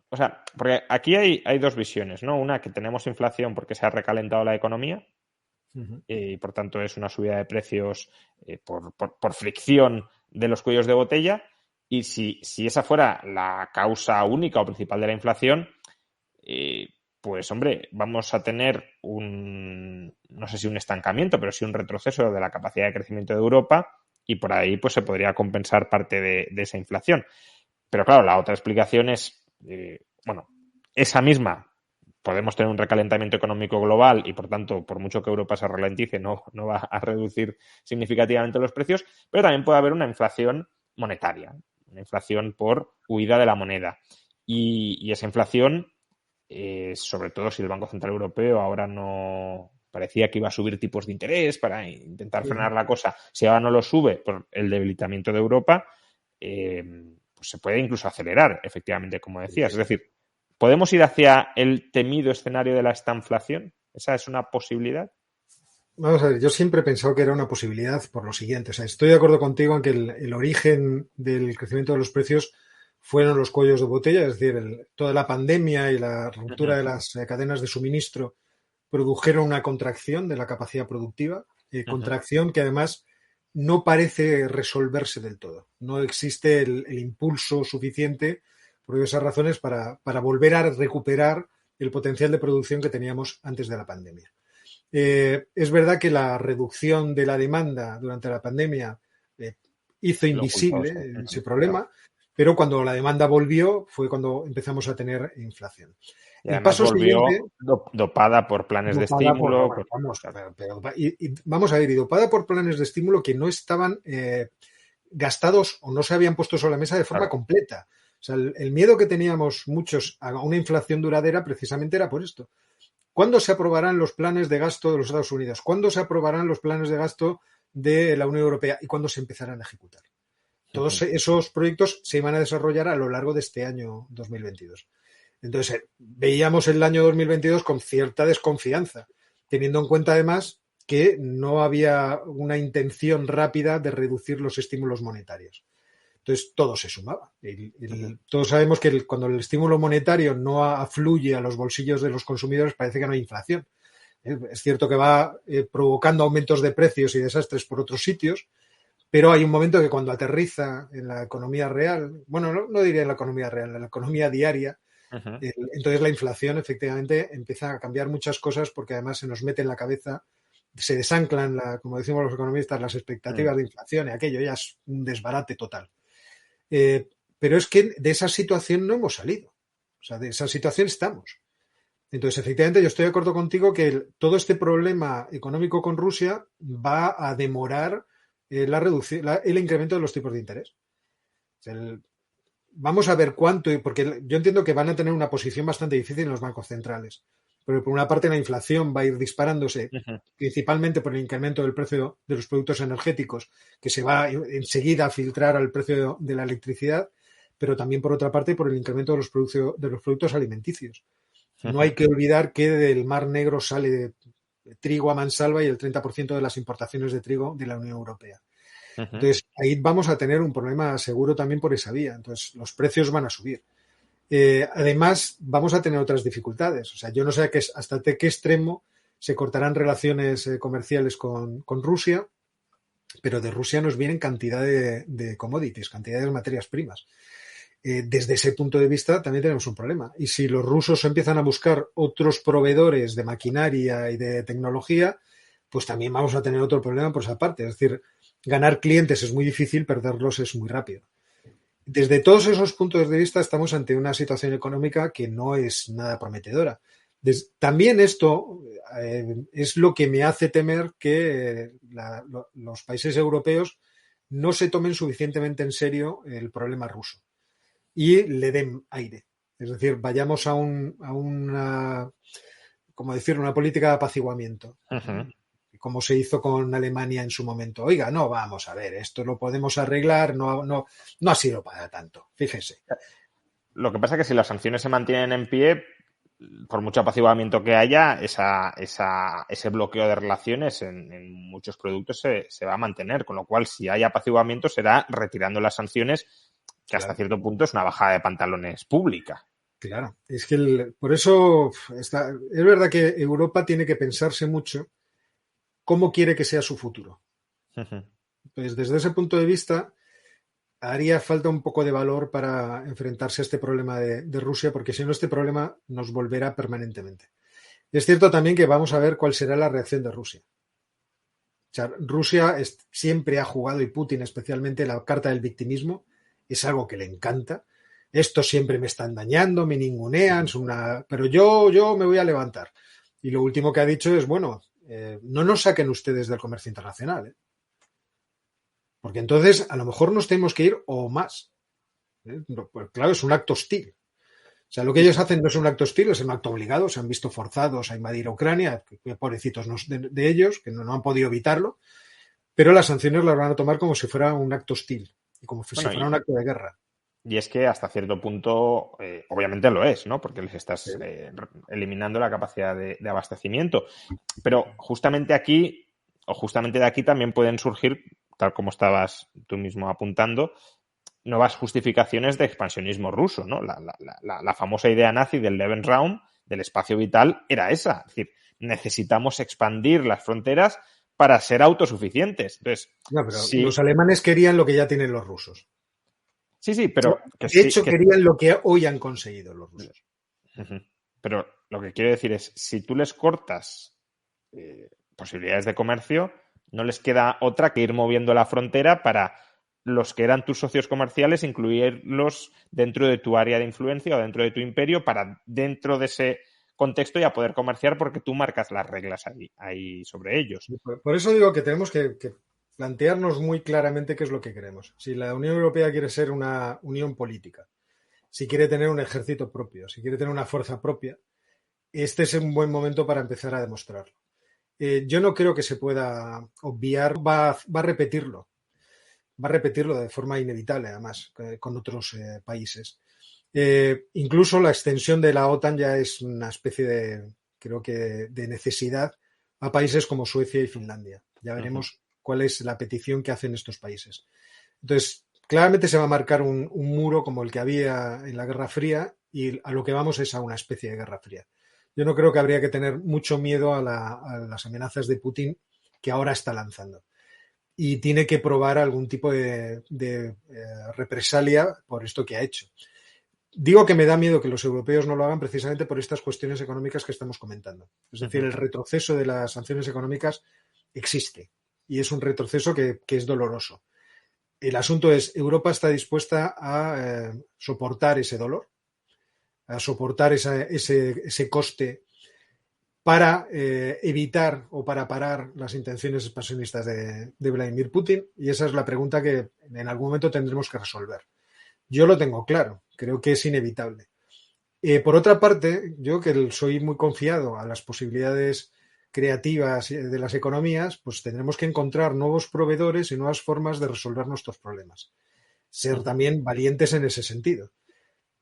O sea, porque aquí hay dos visiones, ¿no? Una, que tenemos inflación porque se ha recalentado la economía y por tanto es una subida de precios por fricción de los cuellos de botella. Y si esa fuera la causa única o principal de la inflación, pues hombre, vamos a tener no sé si un estancamiento, pero sí un retroceso de la capacidad de crecimiento de Europa y por ahí pues se podría compensar parte de esa inflación. Pero claro, la otra explicación es, esa misma, podemos tener un recalentamiento económico global y por tanto, por mucho que Europa se ralentice, no va a reducir significativamente los precios, pero también puede haber una inflación monetaria, una inflación por huida de la moneda. Y esa inflación, sobre todo si el Banco Central Europeo ahora no parecía que iba a subir tipos de interés para intentar frenar la cosa, si ahora no lo sube por el debilitamiento de Europa, pues se puede incluso acelerar, efectivamente, como decías. Es decir, ¿podemos ir hacia el temido escenario de la estanflación? ¿Esa es una posibilidad? Vamos a ver, yo siempre he pensado que era una posibilidad por lo siguiente. O sea, estoy de acuerdo contigo en que el origen del crecimiento de los precios fueron los cuellos de botella, es decir, toda la pandemia y la ruptura de las cadenas de suministro produjeron una contracción de la capacidad productiva, contracción que además no parece resolverse del todo. No existe el impulso suficiente, por esas razones, para volver a recuperar el potencial de producción que teníamos antes de la pandemia. Es verdad que la reducción de la demanda durante la pandemia hizo invisible ese problema, pero cuando la demanda volvió fue cuando empezamos a tener inflación. Y además volvió dopada por planes de estímulo. Vamos a ver, y dopada por planes de estímulo que no estaban gastados o no se habían puesto sobre la mesa de forma completa. O sea, el miedo que teníamos muchos a una inflación duradera precisamente era por esto. ¿Cuándo se aprobarán los planes de gasto de los Estados Unidos? ¿Cuándo se aprobarán los planes de gasto de la Unión Europea? ¿Y cuándo se empezarán a ejecutar? Todos esos proyectos se iban a desarrollar a lo largo de este año 2022. Entonces, veíamos el año 2022 con cierta desconfianza, teniendo en cuenta además que no había una intención rápida de reducir los estímulos monetarios. Entonces, todo se sumaba. Todos sabemos que cuando el estímulo monetario no afluye a los bolsillos de los consumidores, parece que no hay inflación. Es cierto que va provocando aumentos de precios y desastres por otros sitios, pero hay un momento que cuando aterriza en la economía real, bueno, no diría en la economía real, en la economía diaria, entonces la inflación efectivamente empieza a cambiar muchas cosas porque además se nos mete en la cabeza, se desanclan, como decimos los economistas, las expectativas de inflación y aquello ya es un desbarate total. Pero es que de esa situación no hemos salido. O sea, de esa situación estamos. Entonces, efectivamente, yo estoy de acuerdo contigo que todo este problema económico con Rusia va a demorar el incremento de los tipos de interés. O sea, vamos a ver cuánto, porque yo entiendo que van a tener una posición bastante difícil en los bancos centrales. Pero por una parte la inflación va a ir disparándose, principalmente por el incremento del precio de los productos energéticos, que se va enseguida a filtrar al precio de la electricidad, pero también por otra parte por el incremento de los productos alimenticios. No hay que olvidar que del Mar Negro sale trigo a mansalva y el 30% de las importaciones de trigo de la Unión Europea. Entonces, ahí vamos a tener un problema seguro también por esa vía. Entonces, los precios van a subir. Además, vamos a tener otras dificultades. O sea, yo no sé hasta qué extremo se cortarán relaciones comerciales con Rusia, pero de Rusia nos vienen cantidad de commodities, cantidad de materias primas. Desde ese punto de vista también tenemos un problema. Y si los rusos empiezan a buscar otros proveedores de maquinaria y de tecnología, pues también vamos a tener otro problema por esa parte. Es decir, ganar clientes es muy difícil, perderlos es muy rápido. Desde todos esos puntos de vista estamos ante una situación económica que no es nada prometedora. También esto es lo que me hace temer que los países europeos no se tomen suficientemente en serio el problema ruso y le den aire. Es decir, vayamos a una, como decir, una política de apaciguamiento. Como se hizo con Alemania en su momento. Oiga, no, vamos a ver, esto lo podemos arreglar, no ha sido para tanto, fíjese. Lo que pasa es que si las sanciones se mantienen en pie, por mucho apaciguamiento que haya, ese bloqueo de relaciones en muchos productos se va a mantener, con lo cual si hay apaciguamiento será retirando las sanciones, que hasta cierto punto es una bajada de pantalones pública. Claro, es que por eso es verdad que Europa tiene que pensarse mucho cómo quiere que sea su futuro. Pues desde ese punto de vista haría falta un poco de valor para enfrentarse a este problema de Rusia, porque si no este problema nos volverá permanentemente. Es cierto también que vamos a ver cuál será la reacción de Rusia. O sea, Rusia siempre ha jugado, y Putin especialmente, la carta del victimismo. Es algo que le encanta. Estos siempre me están dañando, me ningunean, pero yo me voy a levantar. Y lo último que ha dicho es, bueno, no nos saquen ustedes del comercio internacional, porque entonces a lo mejor nos tenemos que ir o más. Pues claro, es un acto hostil. O sea, lo que ellos hacen no es un acto hostil, es un acto obligado. Se han visto forzados a invadir a Ucrania, pobrecitos de ellos, que no han podido evitarlo, pero las sanciones las van a tomar como si fuera un acto hostil y como si fuera un acto de guerra. Y es que hasta cierto punto, obviamente lo es, ¿no? Porque les estás eliminando la capacidad de abastecimiento. Pero justamente aquí, o justamente de aquí, también pueden surgir, tal como estabas tú mismo apuntando, nuevas justificaciones de expansionismo ruso, ¿no? La famosa idea nazi del Lebensraum, del espacio vital, era esa. Es decir, necesitamos expandir las fronteras para ser autosuficientes. Entonces, no, pero los alemanes querían lo que ya tienen los rusos. Sí, pero... De hecho, querían lo que hoy han conseguido los rusos. Pero lo que quiero decir es, si tú les cortas posibilidades de comercio, no les queda otra que ir moviendo la frontera para los que eran tus socios comerciales, incluirlos dentro de tu área de influencia o dentro de tu imperio, para dentro de ese contexto ya poder comerciar, porque tú marcas las reglas ahí sobre ellos. Por eso digo que tenemos que plantearnos muy claramente qué es lo que queremos. Si la Unión Europea quiere ser una unión política, si quiere tener un ejército propio, si quiere tener una fuerza propia, este es un buen momento para empezar a demostrarlo. Yo no creo que se pueda obviar, va a repetirlo de forma inevitable, además, con otros países. Incluso la extensión de la OTAN ya es una especie de necesidad a países como Suecia y Finlandia. Ya veremos cuál es la petición que hacen estos países. Entonces, claramente se va a marcar un muro como el que había en la Guerra Fría, y a lo que vamos es a una especie de Guerra Fría. Yo no creo que habría que tener mucho miedo a las amenazas de Putin que ahora está lanzando. Y tiene que probar algún tipo de represalia por esto que ha hecho. Digo que me da miedo que los europeos no lo hagan precisamente por estas cuestiones económicas que estamos comentando. Es decir, el retroceso de las sanciones económicas existe y es un retroceso que es doloroso. El asunto es, ¿Europa está dispuesta a soportar ese dolor? a soportar ese coste para evitar o para parar las intenciones expansionistas de Vladimir Putin? Y esa es la pregunta que en algún momento tendremos que resolver. Yo lo tengo claro, creo que es inevitable. Por otra parte, yo que soy muy confiado a las posibilidades creativas de las economías, pues tendremos que encontrar nuevos proveedores y nuevas formas de resolver nuestros problemas. Ser también valientes en ese sentido.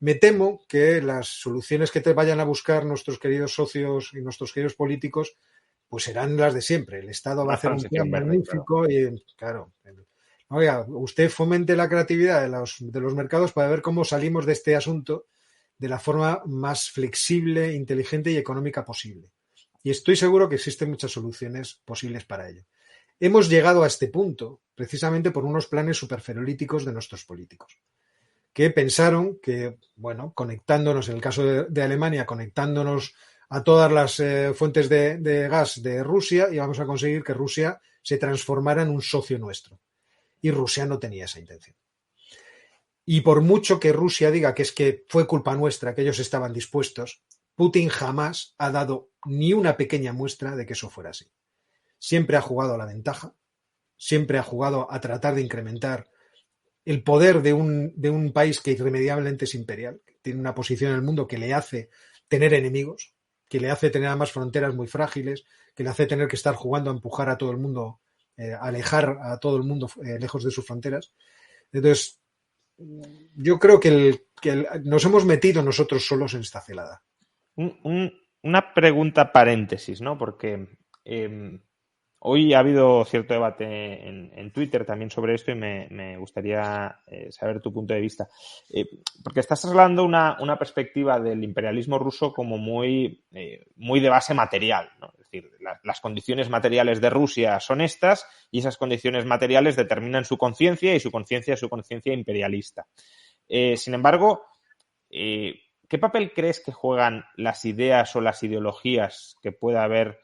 Me temo que las soluciones que te vayan a buscar nuestros queridos socios y nuestros queridos políticos pues serán las de siempre. El Estado va a hacer un plan magnífico, claro. Y claro, oiga, usted fomente la creatividad de los mercados para ver cómo salimos de este asunto de la forma más flexible, inteligente y económica posible. Y estoy seguro que existen muchas soluciones posibles para ello. Hemos llegado a este punto precisamente por unos planes superferolíticos de nuestros políticos, que pensaron que, bueno, conectándonos, en el caso de Alemania, conectándonos a todas las fuentes de gas de Rusia, íbamos a conseguir que Rusia se transformara en un socio nuestro. Y Rusia no tenía esa intención. Y por mucho que Rusia diga que es que fue culpa nuestra, que ellos estaban dispuestos, Putin jamás ha dado ni una pequeña muestra de que eso fuera así. Siempre ha jugado a la ventaja, siempre ha jugado a tratar de incrementar el poder de un país que irremediablemente es imperial, que tiene una posición en el mundo que le hace tener enemigos, que le hace tener además fronteras muy frágiles, que le hace tener que estar jugando a empujar a todo el mundo, alejar a todo el mundo lejos de sus fronteras. Entonces, yo creo que nos hemos metido nosotros solos en esta celada. Una pregunta paréntesis, ¿no? Porque hoy ha habido cierto debate en Twitter también sobre esto y me gustaría saber tu punto de vista. Porque estás trasladando una perspectiva del imperialismo ruso como muy de base material, ¿no? Es decir, las condiciones materiales de Rusia son estas y esas condiciones materiales determinan su conciencia y su conciencia es su conciencia imperialista. Sin embargo, ¿qué papel crees que juegan las ideas o las ideologías que pueda haber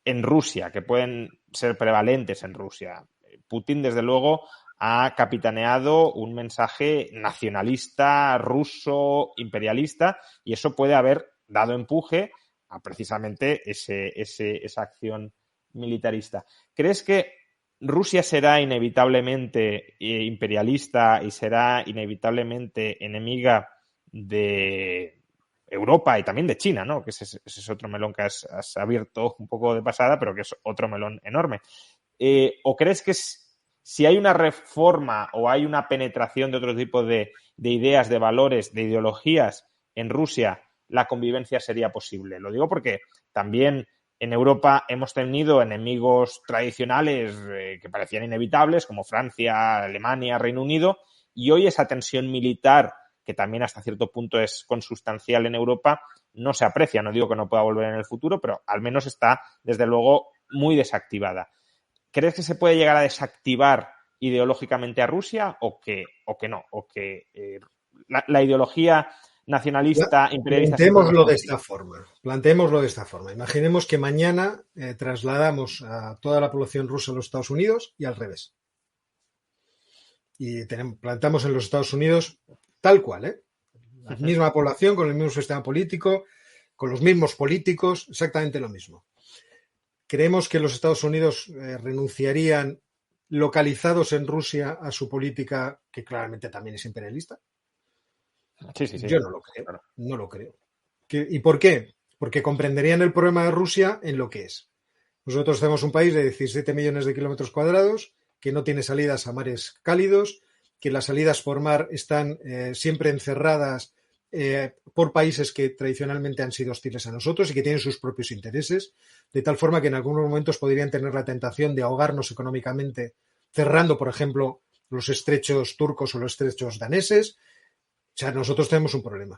en Rusia, que pueden ser prevalentes en Rusia? Putin, desde luego, ha capitaneado un mensaje nacionalista, ruso, imperialista, y eso puede haber dado empuje a precisamente esa acción militarista. ¿Crees que Rusia será inevitablemente imperialista y será inevitablemente enemiga de Europa y también de China, ¿no? Que ese es otro melón que has abierto un poco de pasada, pero que es otro melón enorme. ¿O crees que si hay una reforma o hay una penetración de otro tipo de ideas, de valores, de ideologías en Rusia, la convivencia sería posible? Lo digo porque también en Europa hemos tenido enemigos tradicionales que parecían inevitables, como Francia, Alemania, Reino Unido, y hoy esa tensión militar, que también hasta cierto punto es consustancial en Europa, no se aprecia. No digo que no pueda volver en el futuro, pero al menos está, desde luego, muy desactivada. ¿Crees que se puede llegar a desactivar ideológicamente a Rusia o que no? ¿O que la ideología nacionalista, imperialista... Planteémoslo de esta forma. Imaginemos que mañana trasladamos a toda la población rusa a los Estados Unidos y al revés. Y plantamos en los Estados Unidos tal cual, la misma población, con el mismo sistema político, con los mismos políticos, exactamente lo mismo. ¿Creemos que los Estados Unidos renunciarían localizados en Rusia a su política, que claramente también es imperialista? Sí. Yo no lo creo, claro. No lo creo. ¿Y por qué? Porque comprenderían el problema de Rusia en lo que es. Nosotros tenemos un país de 17 millones de kilómetros cuadrados que no tiene salidas a mares cálidos, que las salidas por mar están siempre encerradas por países que tradicionalmente han sido hostiles a nosotros y que tienen sus propios intereses, de tal forma que en algunos momentos podrían tener la tentación de ahogarnos económicamente, cerrando, por ejemplo, los estrechos turcos o los estrechos daneses. O sea, nosotros tenemos un problema.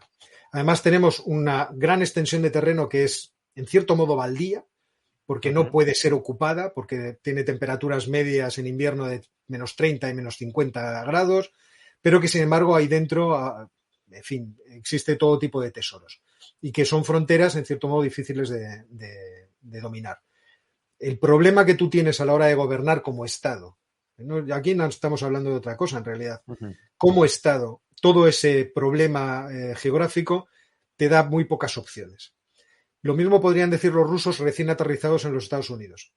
Además, tenemos una gran extensión de terreno que es, en cierto modo, baldía, porque no puede ser ocupada, porque tiene temperaturas medias en invierno de menos 30 y menos 50 grados, pero que, sin embargo, ahí dentro, en fin, existe todo tipo de tesoros y que son fronteras, en cierto modo, difíciles de dominar. El problema que tú tienes a la hora de gobernar como Estado, aquí no estamos hablando de otra cosa, en realidad, como Estado, todo ese problema geográfico te da muy pocas opciones. Lo mismo podrían decir los rusos recién aterrizados en los Estados Unidos.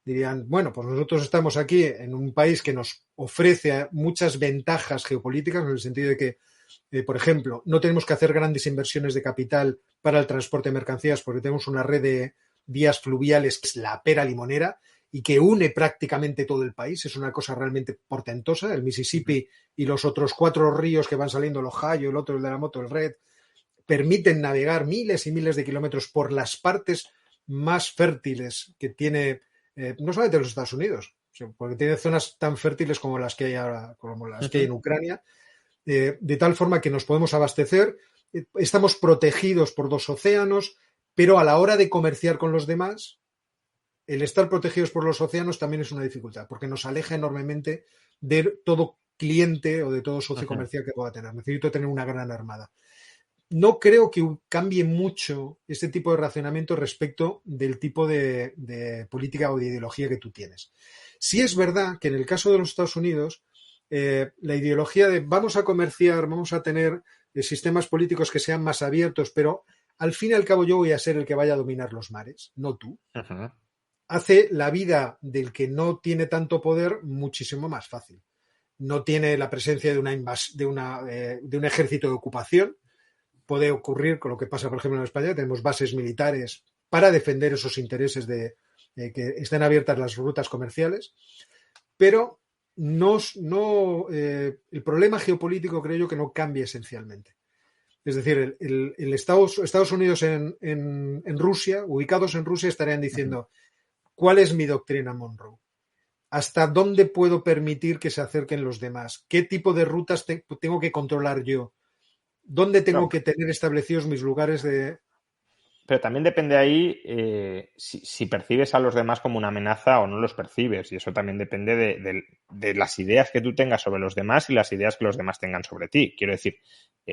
Dirían, bueno, pues nosotros estamos aquí en un país que nos ofrece muchas ventajas geopolíticas, en el sentido de que, por ejemplo, no tenemos que hacer grandes inversiones de capital para el transporte de mercancías porque tenemos una red de vías fluviales que es la pera limonera y que une prácticamente todo el país. Es una cosa realmente portentosa. El Mississippi y los otros 4 ríos que van saliendo, el Ohio, el otro, el de la moto, el Red, permiten navegar miles y miles de kilómetros por las partes más fértiles que tiene, no solamente los Estados Unidos, porque tiene zonas tan fértiles como las que hay ahora, como las que hay en Ucrania, de tal forma que nos podemos abastecer, estamos protegidos por 2 océanos, pero a la hora de comerciar con los demás, el estar protegidos por los océanos también es una dificultad, porque nos aleja enormemente de todo cliente o de todo socio comercial que pueda tener. Necesito tener una gran armada. No creo que cambie mucho este tipo de racionamiento respecto del tipo de política o de ideología que tú tienes. Sí es verdad que en el caso de los Estados Unidos, la ideología de vamos a comerciar, vamos a tener sistemas políticos que sean más abiertos, pero al fin y al cabo yo voy a ser el que vaya a dominar los mares, no tú. Hace la vida del que no tiene tanto poder muchísimo más fácil. No tiene la presencia de un ejército de ocupación. Puede ocurrir con lo que pasa, por ejemplo, en España. Tenemos bases militares para defender esos intereses de que estén abiertas las rutas comerciales, pero el problema geopolítico creo yo que no cambia esencialmente. Es decir, el Estados Unidos en Rusia, ubicados en Rusia, estarían diciendo ¿cuál es mi doctrina Monroe? ¿Hasta dónde puedo permitir que se acerquen los demás? ¿Qué tipo de rutas tengo que controlar yo? ¿Dónde tengo que tener establecidos mis lugares de...? Pero también depende ahí si percibes a los demás como una amenaza o no los percibes. Y eso también depende de las ideas que tú tengas sobre los demás y las ideas que los demás tengan sobre ti. Quiero decir,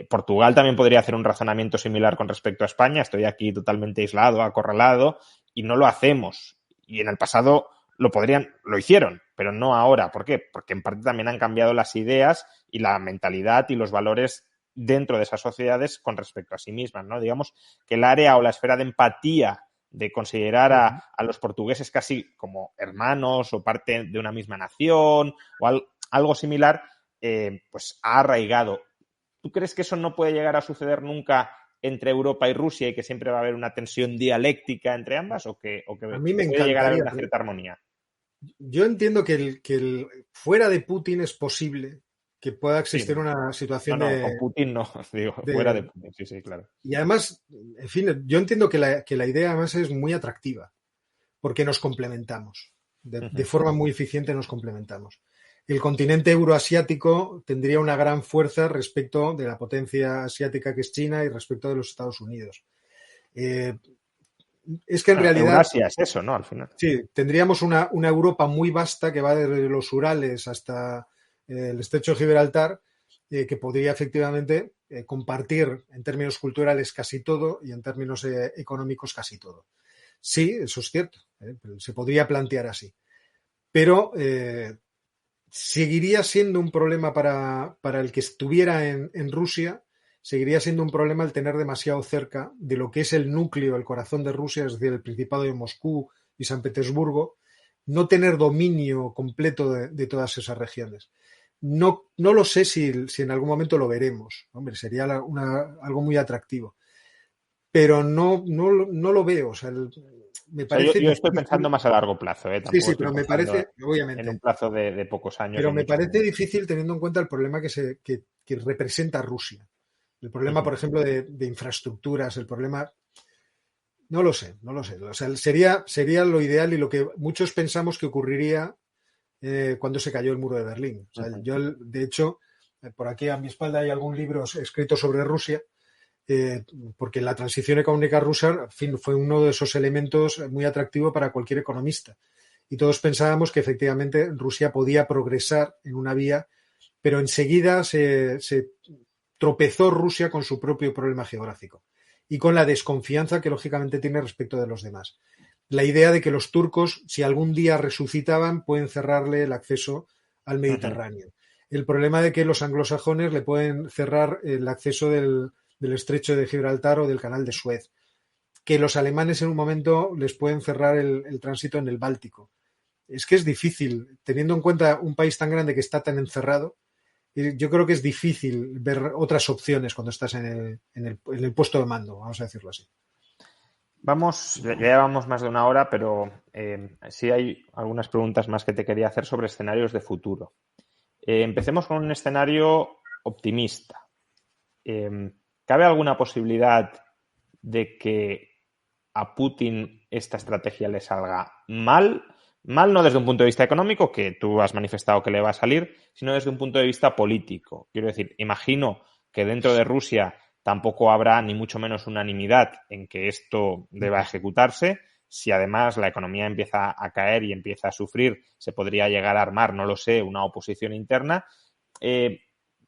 Portugal también podría hacer un razonamiento similar con respecto a España. Estoy aquí totalmente aislado, acorralado, y no lo hacemos. Y en el pasado lo hicieron, pero no ahora. ¿Por qué? Porque en parte también han cambiado las ideas y la mentalidad y los valores dentro de esas sociedades con respecto a sí mismas, ¿no? Digamos que el área o la esfera de empatía de considerar a los portugueses casi como hermanos o parte de una misma nación o algo similar, pues ha arraigado. ¿Tú crees que eso no puede llegar a suceder nunca entre Europa y Rusia y que siempre va a haber una tensión dialéctica entre ambas o que a mí me puede llegar a haber una cierta armonía? Yo entiendo que fuera de Putin es posible que pueda existir una situación con Putin no, digo, fuera de Putin, sí, claro. Y además, en fin, yo entiendo que la idea además es muy atractiva, porque nos complementamos, de forma muy eficiente nos complementamos. El continente euroasiático tendría una gran fuerza respecto de la potencia asiática que es China y respecto de los Estados Unidos. Es que en realidad... Eurasia es eso, ¿no? Al final. Sí, tendríamos una Europa muy vasta que va desde los Urales hasta el estrecho de Gibraltar, que podría efectivamente compartir en términos culturales casi todo y en términos económicos casi todo. Sí, eso es cierto, se podría plantear así. Pero seguiría siendo un problema para el que estuviera en Rusia, seguiría siendo un problema el tener demasiado cerca de lo que es el núcleo, el corazón de Rusia, es decir, el Principado de Moscú y San Petersburgo, no tener dominio completo de todas esas regiones. No lo sé si en algún momento lo veremos. Hombre, sería algo muy atractivo. Pero no lo veo. O sea, me parece yo estoy pensando más a largo plazo. Sí, pero me parece, obviamente, en un plazo de pocos años. Pero me parece difícil teniendo en cuenta el problema que representa Rusia. El problema, por ejemplo, de infraestructuras, el problema... No lo sé. O sea, sería lo ideal y lo que muchos pensamos que ocurriría cuando se cayó el muro de Berlín. O sea, yo, de hecho, por aquí a mi espalda hay algún libro escrito sobre Rusia, porque la transición económica rusa, en fin, fue uno de esos elementos muy atractivos para cualquier economista. Y todos pensábamos que efectivamente Rusia podía progresar en una vía, pero enseguida se tropezó Rusia con su propio problema geográfico y con la desconfianza que lógicamente tiene respecto de los demás. La idea de que los turcos, si algún día resucitaban, pueden cerrarle el acceso al Mediterráneo. El problema de que los anglosajones le pueden cerrar el acceso del del estrecho de Gibraltar o del canal de Suez, que los alemanes en un momento les pueden cerrar el tránsito en el Báltico. Es que es difícil, teniendo en cuenta un país tan grande que está tan encerrado, yo creo que es difícil ver otras opciones cuando estás en el puesto de mando, vamos a decirlo así. Ya llevamos más de una hora, pero sí hay algunas preguntas más que te quería hacer sobre escenarios de futuro. Empecemos con un escenario optimista. ¿Cabe alguna posibilidad de que a Putin esta estrategia le salga mal? Mal no desde un punto de vista económico, que tú has manifestado que le va a salir, sino desde un punto de vista político. Quiero decir, imagino que dentro de Rusia tampoco habrá ni mucho menos unanimidad en que esto deba ejecutarse. Si además la economía empieza a caer y empieza a sufrir, se podría llegar a armar, no lo sé, una oposición interna.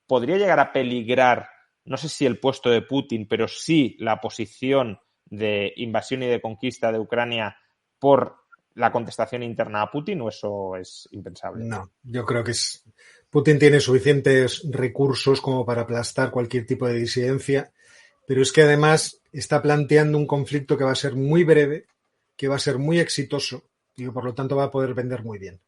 ¿Podría llegar a peligrar, no sé si el puesto de Putin, pero sí la posición de invasión y de conquista de Ucrania por la contestación interna a Putin, o eso es impensable? No, yo creo que Putin tiene suficientes recursos como para aplastar cualquier tipo de disidencia, pero es que además está planteando un conflicto que va a ser muy breve, que va a ser muy exitoso y que por lo tanto va a poder vender muy bien.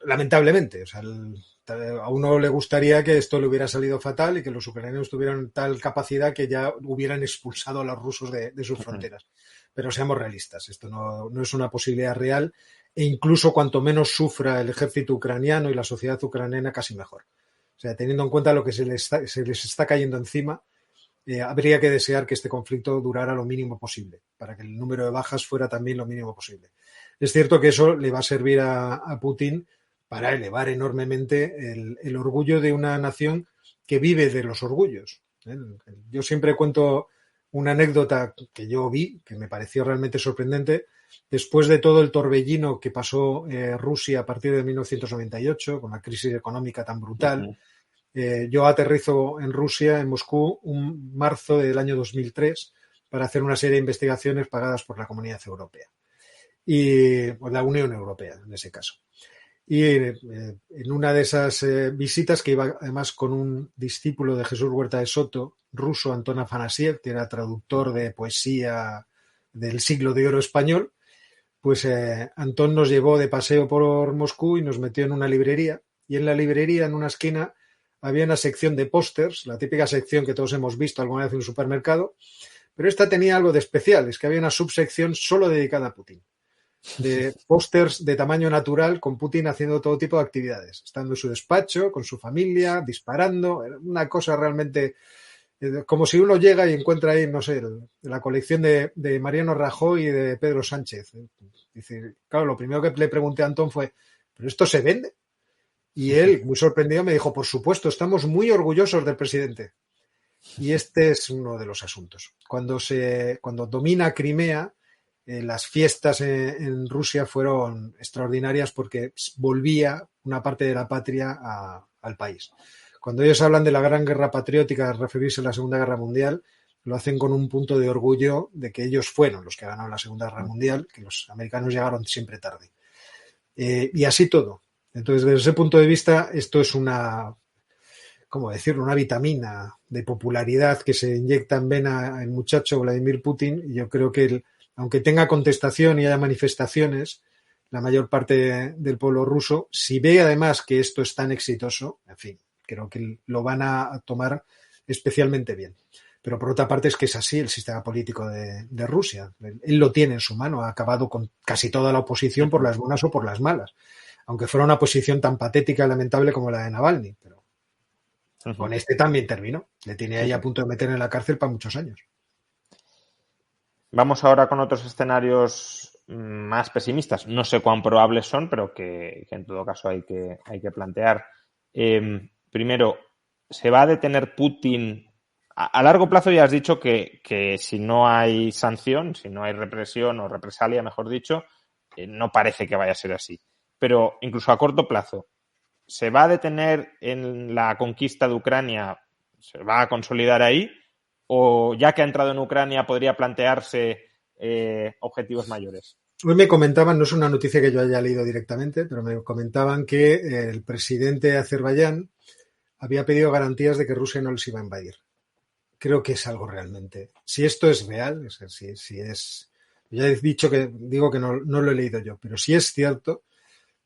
Lamentablemente, o sea, a uno le gustaría que esto le hubiera salido fatal y que los ucranianos tuvieran tal capacidad que ya hubieran expulsado a los rusos de sus fronteras. Pero seamos realistas, esto no es una posibilidad real e incluso cuanto menos sufra el ejército ucraniano y la sociedad ucraniana, casi mejor. O sea, teniendo en cuenta lo que se les está cayendo encima, habría que desear que este conflicto durara lo mínimo posible, para que el número de bajas fuera también lo mínimo posible. Es cierto que eso le va a servir a Putin para elevar enormemente el orgullo de una nación que vive de los orgullos. Yo siempre cuento una anécdota que yo vi, que me pareció realmente sorprendente. Después de todo el torbellino que pasó Rusia a partir de 1998, con la crisis económica tan brutal, yo aterrizo en Rusia, en Moscú, un marzo del año 2003 para hacer una serie de investigaciones pagadas por la Comunidad Europea y por la Unión Europea, en ese caso. Y en una de esas visitas, que iba además con un discípulo de Jesús Huerta de Soto, ruso, Antón Afanasiev, que era traductor de poesía del siglo de oro español, pues Antón nos llevó de paseo por Moscú y nos metió en una librería. Y en la librería, en una esquina, había una sección de pósters, la típica sección que todos hemos visto alguna vez en un supermercado, pero esta tenía algo de especial, es que había una subsección solo dedicada a Putin, de pósters de tamaño natural con Putin haciendo todo tipo de actividades, estando en su despacho, con su familia, disparando, una cosa realmente como si uno llega y encuentra ahí, no sé, la colección de Mariano Rajoy y de Pedro Sánchez. Dice, claro, lo primero que le pregunté a Antón fue, ¿pero esto se vende? Y él, muy sorprendido, me dijo, por supuesto, estamos muy orgullosos del presidente. Y este es uno de los asuntos. Cuando domina Crimea, las fiestas en Rusia fueron extraordinarias porque volvía una parte de la patria al país. Cuando ellos hablan de la gran guerra patriótica, al referirse a la Segunda Guerra Mundial, lo hacen con un punto de orgullo de que ellos fueron los que ganaron la Segunda Guerra Mundial, que los americanos llegaron siempre tarde. Y así todo. Entonces, desde ese punto de vista, esto es una vitamina de popularidad que se inyecta en vena al muchacho Vladimir Putin. Y yo creo que aunque tenga contestación y haya manifestaciones, la mayor parte del pueblo ruso, si ve además que esto es tan exitoso, en fin, creo que lo van a tomar especialmente bien. Pero por otra parte es que es así el sistema político de Rusia. Él lo tiene en su mano, ha acabado con casi toda la oposición por las buenas o por las malas. Aunque fuera una posición tan patética y lamentable como la de Navalny, pero con este también terminó. Le tiene ahí a punto de meter en la cárcel para muchos años. Vamos ahora con otros escenarios más pesimistas. No sé cuán probables son, pero que en todo caso hay que plantear. Primero, ¿se va a detener Putin? A largo plazo ya has dicho que si no hay sanción, si no hay represión o represalia, mejor dicho, no parece que vaya a ser así. Pero incluso a corto plazo, ¿se va a detener en la conquista de Ucrania? ¿Se va a consolidar ahí? ¿O ya que ha entrado en Ucrania podría plantearse objetivos mayores? Hoy me comentaban, no es una noticia que yo haya leído directamente, pero me comentaban que el presidente de Azerbaiyán había pedido garantías de que Rusia no les iba a invadir. creo que es algo realmente. Si esto es real, o sea, si es. Ya he dicho digo que no lo he leído yo, pero si es cierto,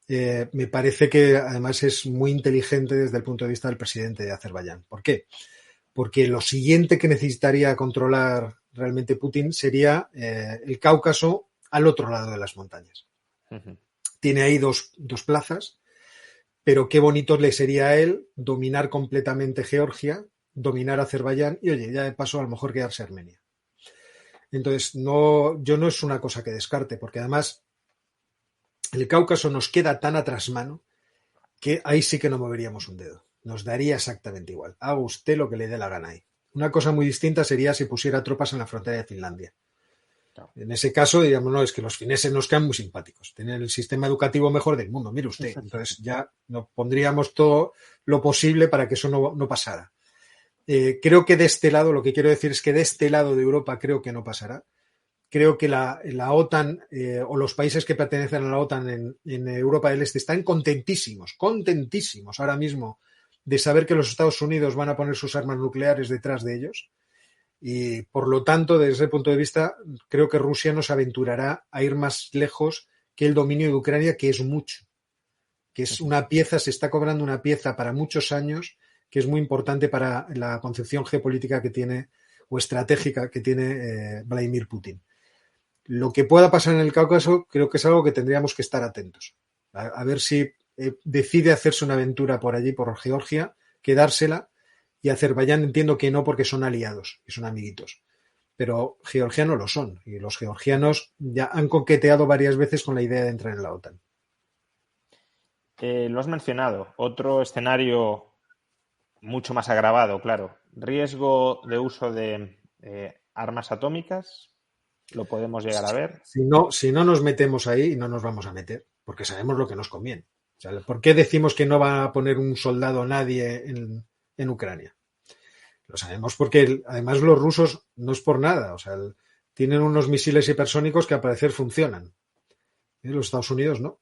me parece que además es muy inteligente desde el punto de vista del presidente de Azerbaiyán. ¿Por qué? Porque lo siguiente que necesitaría controlar realmente Putin sería el Cáucaso al otro lado de las montañas. Uh-huh. Tiene ahí dos plazas, pero qué bonito le sería a él dominar completamente Georgia, dominar Azerbaiyán y, oye, ya de paso a lo mejor quedarse Armenia. Entonces, yo no es una cosa que descarte, porque además el Cáucaso nos queda tan a trasmano que ahí sí que no moveríamos un dedo. Nos daría exactamente igual. Haga usted lo que le dé la gana ahí. Una cosa muy distinta sería si pusiera tropas en la frontera de Finlandia. En ese caso, diríamos, no, es que los fineses nos quedan muy simpáticos. Tienen el sistema educativo mejor del mundo, mire usted. Entonces ya nos pondríamos todo lo posible para que eso no pasara. Creo que de este lado, lo que quiero decir es que de este lado de Europa creo que no pasará. Creo que la OTAN o los países que pertenecen a la OTAN en Europa del Este están contentísimos ahora mismo de saber que los Estados Unidos van a poner sus armas nucleares detrás de ellos. Y por lo tanto, desde ese punto de vista, creo que Rusia no se aventurará a ir más lejos que el dominio de Ucrania, que es mucho, que es una pieza, se está cobrando una pieza para muchos años, que es muy importante para la concepción geopolítica que tiene o estratégica que tiene Vladimir Putin. Lo que pueda pasar en el Cáucaso creo que es algo que tendríamos que estar atentos. A ver si decide hacerse una aventura por allí, por Georgia, quedársela, y Azerbaiyán entiendo que no porque son aliados y son amiguitos. Pero georgianos lo son, y los georgianos ya han coqueteado varias veces con la idea de entrar en la OTAN. Lo has mencionado. Otro escenario mucho más agravado, claro. Riesgo de uso de armas atómicas. ¿Lo podemos llegar a ver? Si no nos metemos ahí, no nos vamos a meter, porque sabemos lo que nos conviene. O sea, ¿por qué decimos que no va a poner un soldado nadie en Ucrania? Lo sabemos porque además los rusos no es por nada. O sea, tienen unos misiles hipersónicos que al parecer funcionan. Los Estados Unidos no. O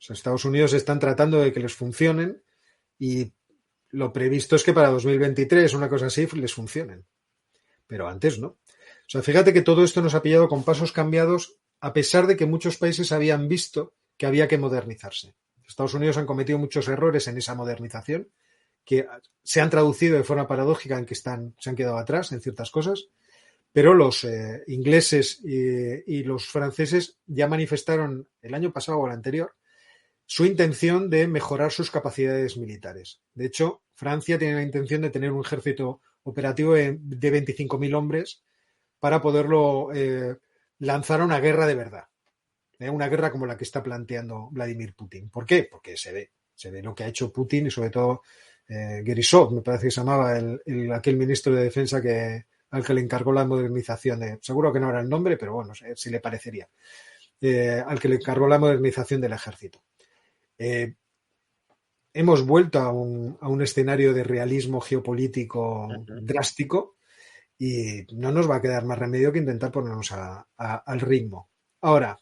sea, Estados Unidos están tratando de que les funcionen y lo previsto es que para 2023, una cosa así, les funcionen. Pero antes no. O sea, fíjate que todo esto nos ha pillado con pasos cambiados a pesar de que muchos países habían visto que había que modernizarse. Estados Unidos han cometido muchos errores en esa modernización que se han traducido de forma paradójica en que se han quedado atrás en ciertas cosas, pero los ingleses y los franceses ya manifestaron el año pasado o el anterior su intención de mejorar sus capacidades militares. De hecho, Francia tiene la intención de tener un ejército operativo de 25.000 hombres para poderlo lanzar a una guerra de verdad. Una guerra como la que está planteando Vladimir Putin. ¿Por qué? Porque se ve lo que ha hecho Putin y sobre todo Guerysov, me parece que se llamaba aquel ministro de Defensa al que le encargó la modernización seguro que no era el nombre, pero bueno, si le parecería, al que le encargó la modernización del ejército. Hemos vuelto a un escenario de realismo geopolítico drástico y no nos va a quedar más remedio que intentar ponernos al ritmo. Ahora,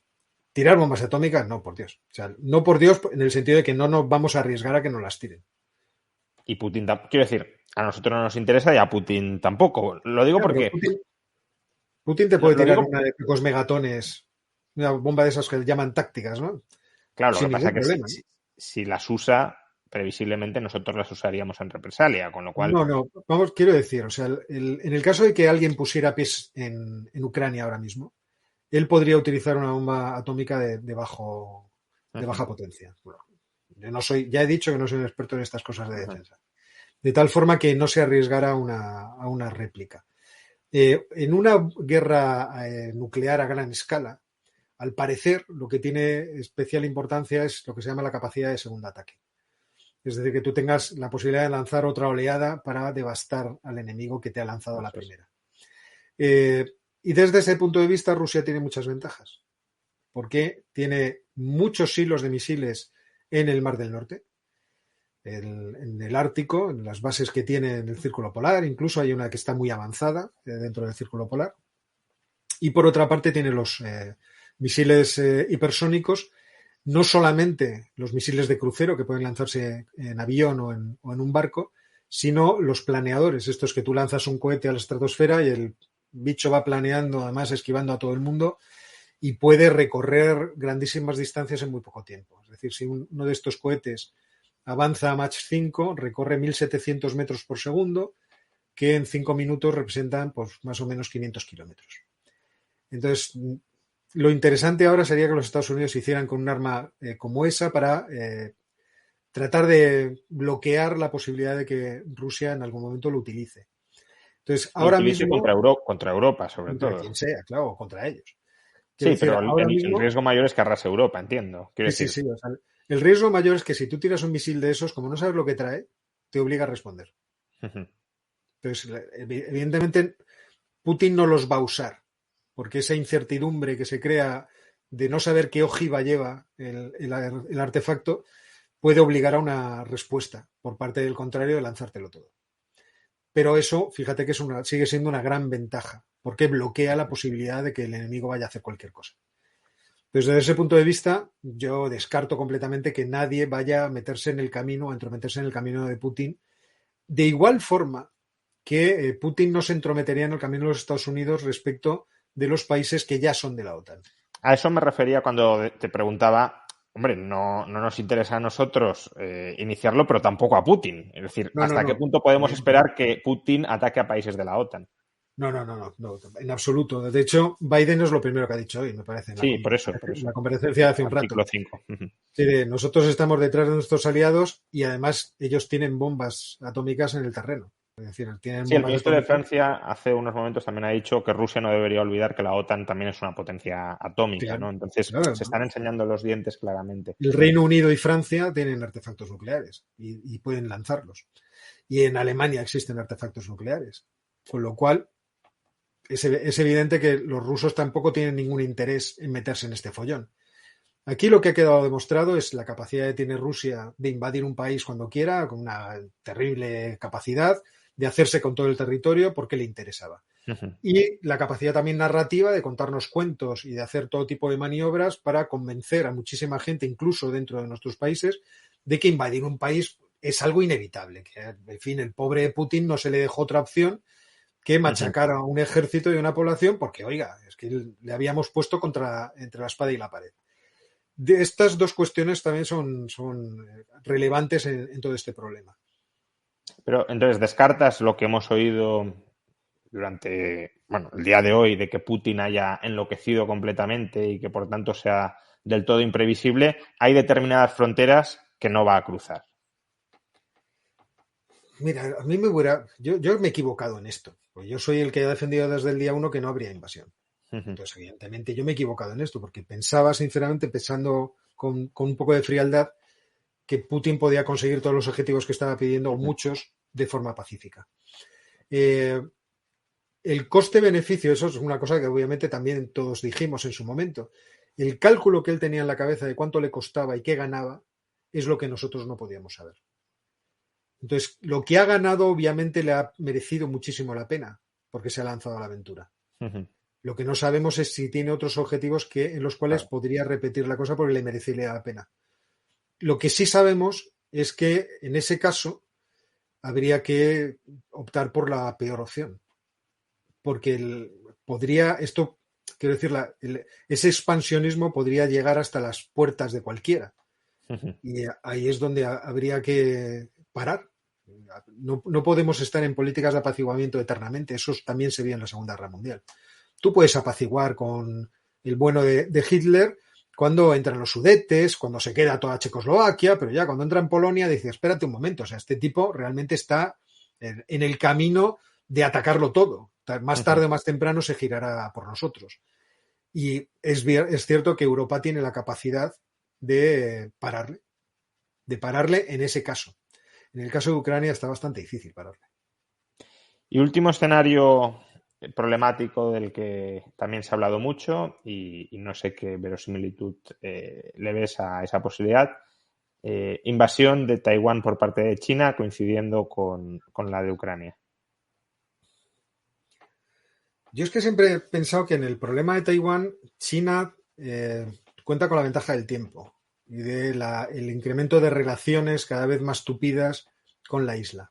¿tirar bombas atómicas? No, por Dios. O sea, no por Dios en el sentido de que no nos vamos a arriesgar a que nos las tiren. Y Putin, quiero decir, a nosotros no nos interesa y a Putin tampoco. Lo digo claro, porque... Putin te puede tirar una de pocos megatones, una bomba de esas que llaman tácticas, ¿no? Claro, lo que pasa es que si las usa, previsiblemente nosotros las usaríamos en represalia, con lo cual... No, quiero decir, o sea, en el caso de que alguien pusiera pies en Ucrania ahora mismo, él podría utilizar una bomba atómica de baja potencia. Bueno, yo no soy, ya he dicho que no soy un experto en estas cosas de defensa. De tal forma que no se arriesgara a una réplica. En una guerra nuclear a gran escala, al parecer, lo que tiene especial importancia es lo que se llama la capacidad de segundo ataque. Es decir, que tú tengas la posibilidad de lanzar otra oleada para devastar al enemigo que te ha lanzado la primera. Y desde ese punto de vista, Rusia tiene muchas ventajas, porque tiene muchos silos de misiles en el Mar del Norte, en el Ártico, en las bases que tiene en el Círculo Polar, incluso hay una que está muy avanzada dentro del Círculo Polar. Y por otra parte tiene los misiles hipersónicos, no solamente los misiles de crucero que pueden lanzarse en avión o en un barco, sino los planeadores, estos que tú lanzas un cohete a la estratosfera y el bicho va planeando, además esquivando a todo el mundo, y puede recorrer grandísimas distancias en muy poco tiempo. Es decir, si uno de estos cohetes avanza a Mach 5, recorre 1.700 metros por segundo, que en 5 minutos representan pues, más o menos 500 kilómetros. Entonces, lo interesante ahora sería que los Estados Unidos hicieran con un arma como esa para tratar de bloquear la posibilidad de que Rusia en algún momento lo utilice. Entonces, Lo ahora utilice mismo, contra Europa, sobre contra todo. quien sea, claro, contra ellos. Quiero Sí, decir, pero ahora el mismo, riesgo mayor es que arrase Europa, entiendo. Quiero sí, decir, o sea, el riesgo mayor es que si tú tiras un misil de esos, como no sabes lo que trae, te obliga a responder. Entonces, evidentemente, Putin no los va a usar, porque esa incertidumbre que se crea de no saber qué ojiva lleva el artefacto puede obligar a una respuesta por parte del contrario de lanzártelo todo. Pero eso, fíjate que sigue siendo una gran ventaja, porque bloquea la posibilidad de que el enemigo vaya a hacer cualquier cosa. Desde ese punto de vista, yo descarto completamente que nadie vaya a meterse en el camino, a entrometerse en el camino de Putin, de igual forma que Putin no se entrometería en el camino de los Estados Unidos respecto de los países que ya son de la OTAN. a eso me refería cuando te preguntaba, hombre, no nos interesa a nosotros iniciarlo, pero tampoco a Putin. Es decir, ¿hasta qué No, punto podemos esperar evidentemente. que Putin ataque a países de la OTAN? No, en absoluto. De hecho, Biden es lo primero que ha dicho hoy, me parece, Sí, por eso, en la comparecencia de hace un rato. Artículo 5. Sí, nosotros estamos detrás de nuestros aliados y además ellos tienen bombas atómicas en el terreno. Es decir, tienen Sí, el bombas ministro de atómicas. Francia hace unos momentos también ha dicho que Rusia no debería olvidar que la OTAN también es una potencia atómica, Claro, ¿no? Entonces, claro, se están enseñando los dientes claramente. el Reino Unido y Francia tienen artefactos nucleares y pueden lanzarlos. Y en Alemania existen artefactos nucleares. Con lo cual, es evidente que los rusos tampoco tienen ningún interés en meterse en este follón. Aquí lo que ha quedado demostrado es la capacidad que tiene Rusia de invadir un país cuando quiera, con una terrible capacidad, de hacerse con todo el territorio porque le interesaba. Y la capacidad también narrativa de contarnos cuentos y de hacer todo tipo de maniobras para convencer a muchísima gente, incluso dentro de nuestros países, de que invadir un país es algo inevitable. Que, en fin, el pobre Putin no se le dejó otra opción que machacar a un ejército y a una población porque, oiga, es que le habíamos puesto entre la espada y la pared. De estas dos cuestiones también son relevantes en todo este problema. Pero entonces, ¿descartas lo que hemos oído durante, bueno, el día de hoy, de que Putin haya enloquecido completamente y que por tanto sea del todo imprevisible? Hay determinadas fronteras que no va a cruzar. Mira, a mí me hubiera. Yo me he equivocado en esto. Pues yo soy el que ha defendido desde el día 1 que no habría invasión. Entonces, evidentemente, yo me he equivocado en esto, porque pensaba, sinceramente, pensando con un poco de frialdad, que Putin podía conseguir todos los objetivos que estaba pidiendo, o muchos, de forma pacífica. El coste-beneficio, eso es una cosa que obviamente también todos dijimos en su momento. El cálculo que él tenía en la cabeza de cuánto le costaba y qué ganaba es lo que nosotros no podíamos saber. Entonces, lo que ha ganado obviamente le ha merecido muchísimo la pena, porque se ha lanzado a la aventura. Lo que no sabemos es si tiene otros objetivos en los cuales podría repetir la cosa porque le merecería la pena. Lo que sí sabemos es que en ese caso habría que optar por la peor opción, porque quiero decir, ese expansionismo podría llegar hasta las puertas de cualquiera. Y ahí es donde habría que parar. No podemos estar en políticas de apaciguamiento eternamente. Eso también se vio en la Segunda Guerra Mundial. Tú puedes apaciguar con el bueno de Hitler cuando entran los Sudetes, cuando se queda toda Checoslovaquia, pero ya cuando entra en Polonia dice, espérate un momento, o sea, este tipo realmente está en el camino de atacarlo todo. Más tarde o más temprano se girará por nosotros. Y es cierto que Europa tiene la capacidad de pararle en ese caso. En el caso de Ucrania está bastante difícil pararle. Y último escenario problemático del que también se ha hablado mucho y no sé qué verosimilitud le ves a esa posibilidad. Invasión de Taiwán por parte de China coincidiendo con la de Ucrania. Yo es que siempre he pensado que en el problema de Taiwán, China cuenta con la ventaja del tiempo y el incremento de relaciones cada vez más tupidas con la isla.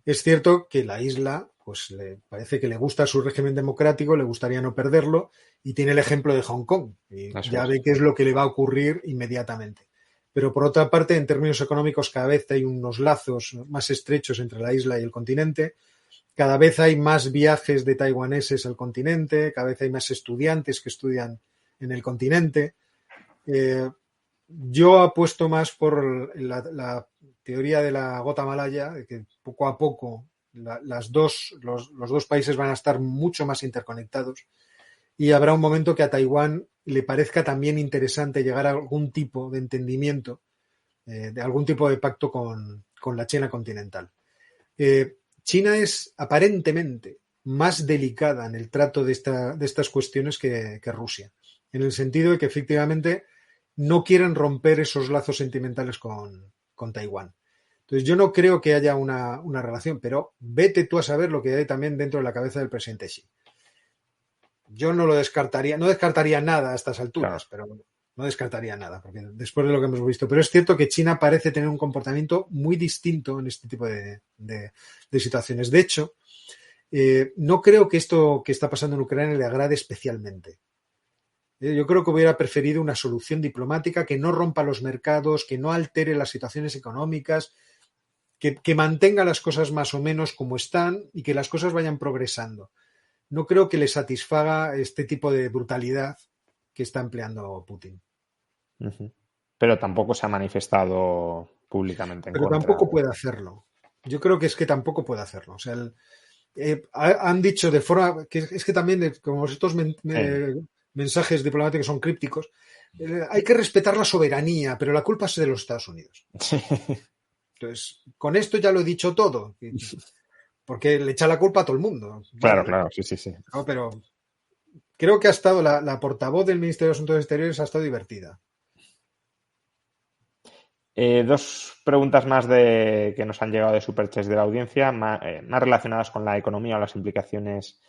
Es cierto que la isla, pues le parece que le gusta su régimen democrático, le gustaría no perderlo, y tiene el ejemplo de Hong Kong. Y Eso ya es. ve qué es lo que le va a ocurrir inmediatamente. Pero por otra parte, en términos económicos, cada vez hay unos lazos más estrechos entre la isla y el continente. Cada vez hay más viajes de taiwaneses al continente, cada vez hay más estudiantes que estudian en el continente. Yo apuesto más por la teoría de la gota malaya, de que poco a poco los dos países van a estar mucho más interconectados y habrá un momento que a Taiwán le parezca también interesante llegar a algún tipo de entendimiento, de algún tipo de pacto con la China continental. China es aparentemente más delicada en el trato de estas cuestiones que Rusia, en el sentido de que efectivamente no quieren romper esos lazos sentimentales con Taiwán. Entonces yo no creo que haya una relación, pero vete tú a saber lo que hay también dentro de la cabeza del presidente Xi. Yo no lo descartaría, no descartaría nada a estas alturas, Claro. pero no descartaría nada, porque después de lo que hemos visto. Pero es cierto que China parece tener un comportamiento muy distinto en este tipo de situaciones. De hecho, no creo que esto que está pasando en Ucrania le agrade especialmente. Yo creo que hubiera preferido una solución diplomática que no rompa los mercados, que no altere las situaciones económicas, que mantenga las cosas más o menos como están y que las cosas vayan progresando. No creo que le satisfaga este tipo de brutalidad que está empleando Putin. Uh-huh. Pero tampoco se ha manifestado públicamente en Pero contra. tampoco puede hacerlo. Yo creo que es que tampoco puede hacerlo. O sea, han dicho de forma que es que también, como estos mensajes diplomáticos son crípticos, hay que respetar la soberanía, pero la culpa es de los Estados Unidos. Entonces, con esto ya lo he dicho todo, porque le echa la culpa a todo el mundo. Claro, Vale, claro, sí. no, pero creo que ha estado la portavoz del Ministerio de Asuntos Exteriores ha estado divertida. Dos preguntas más que nos han llegado de Superchats de la audiencia, más relacionadas con la economía o las implicaciones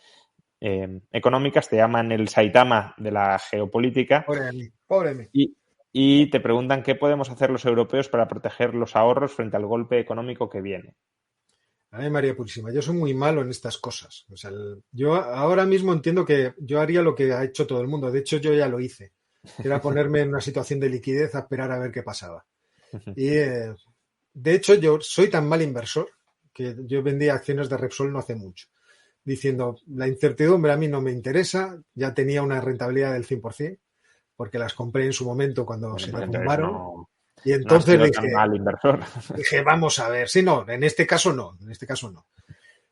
económicas. Te llaman el Saitama de la geopolítica Pobre de mí, pobre de mí. y te preguntan qué podemos hacer los europeos para proteger los ahorros frente al golpe económico que viene. A mí, María Purísima, yo soy muy malo en estas cosas. O sea, yo ahora mismo entiendo que yo haría lo que ha hecho todo el mundo. De hecho, yo ya lo hice, que era ponerme en una situación de liquidez a esperar a ver qué pasaba. Y de hecho, yo soy tan mal inversor que yo vendí acciones de Repsol no hace mucho, diciendo, la incertidumbre a mí no me interesa, ya tenía una rentabilidad del 100%, porque las compré en su momento cuando Bueno, se pues entonces derrumbaron. no, Y no has entonces sido tan mal inversor. dije, vamos a ver, sí, no, en este caso no, en este caso no.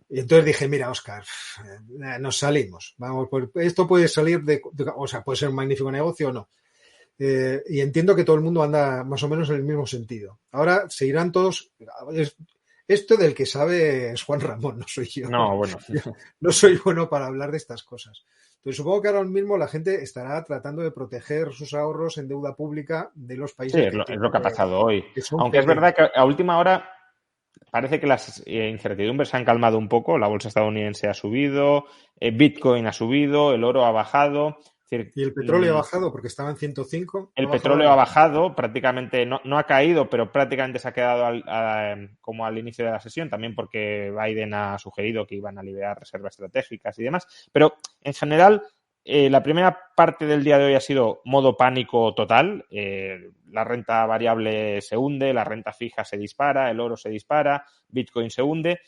Y entonces dije, mira, Óscar, nos salimos. Vamos, pues esto puede salir o sea, puede ser un magnífico negocio o no. Y entiendo que todo el mundo anda más o menos en el mismo sentido. Ahora se irán todos. Esto del que sabe es Juan Ramón, no soy yo. No, bueno. Yo no soy bueno para hablar de estas cosas. Entonces supongo que ahora mismo la gente estará tratando de proteger sus ahorros en deuda pública de los Sí, países es lo que ha pasado hoy. que son Aunque es pequeños. verdad que a última hora parece que las incertidumbres se han calmado un poco. La bolsa estadounidense ha subido, Bitcoin ha subido, el oro ha bajado. Es decir, Y el petróleo ha bajado porque estaba en 105, ha el bajado petróleo ha algo. bajado, prácticamente no ha caído, pero prácticamente se ha quedado como al inicio de la sesión, también porque Biden ha sugerido que iban a liberar reservas estratégicas y demás. Pero en general, la primera parte del día de hoy ha sido modo pánico total. La renta variable se hunde, la renta fija se dispara, el oro se dispara, Bitcoin se hunde.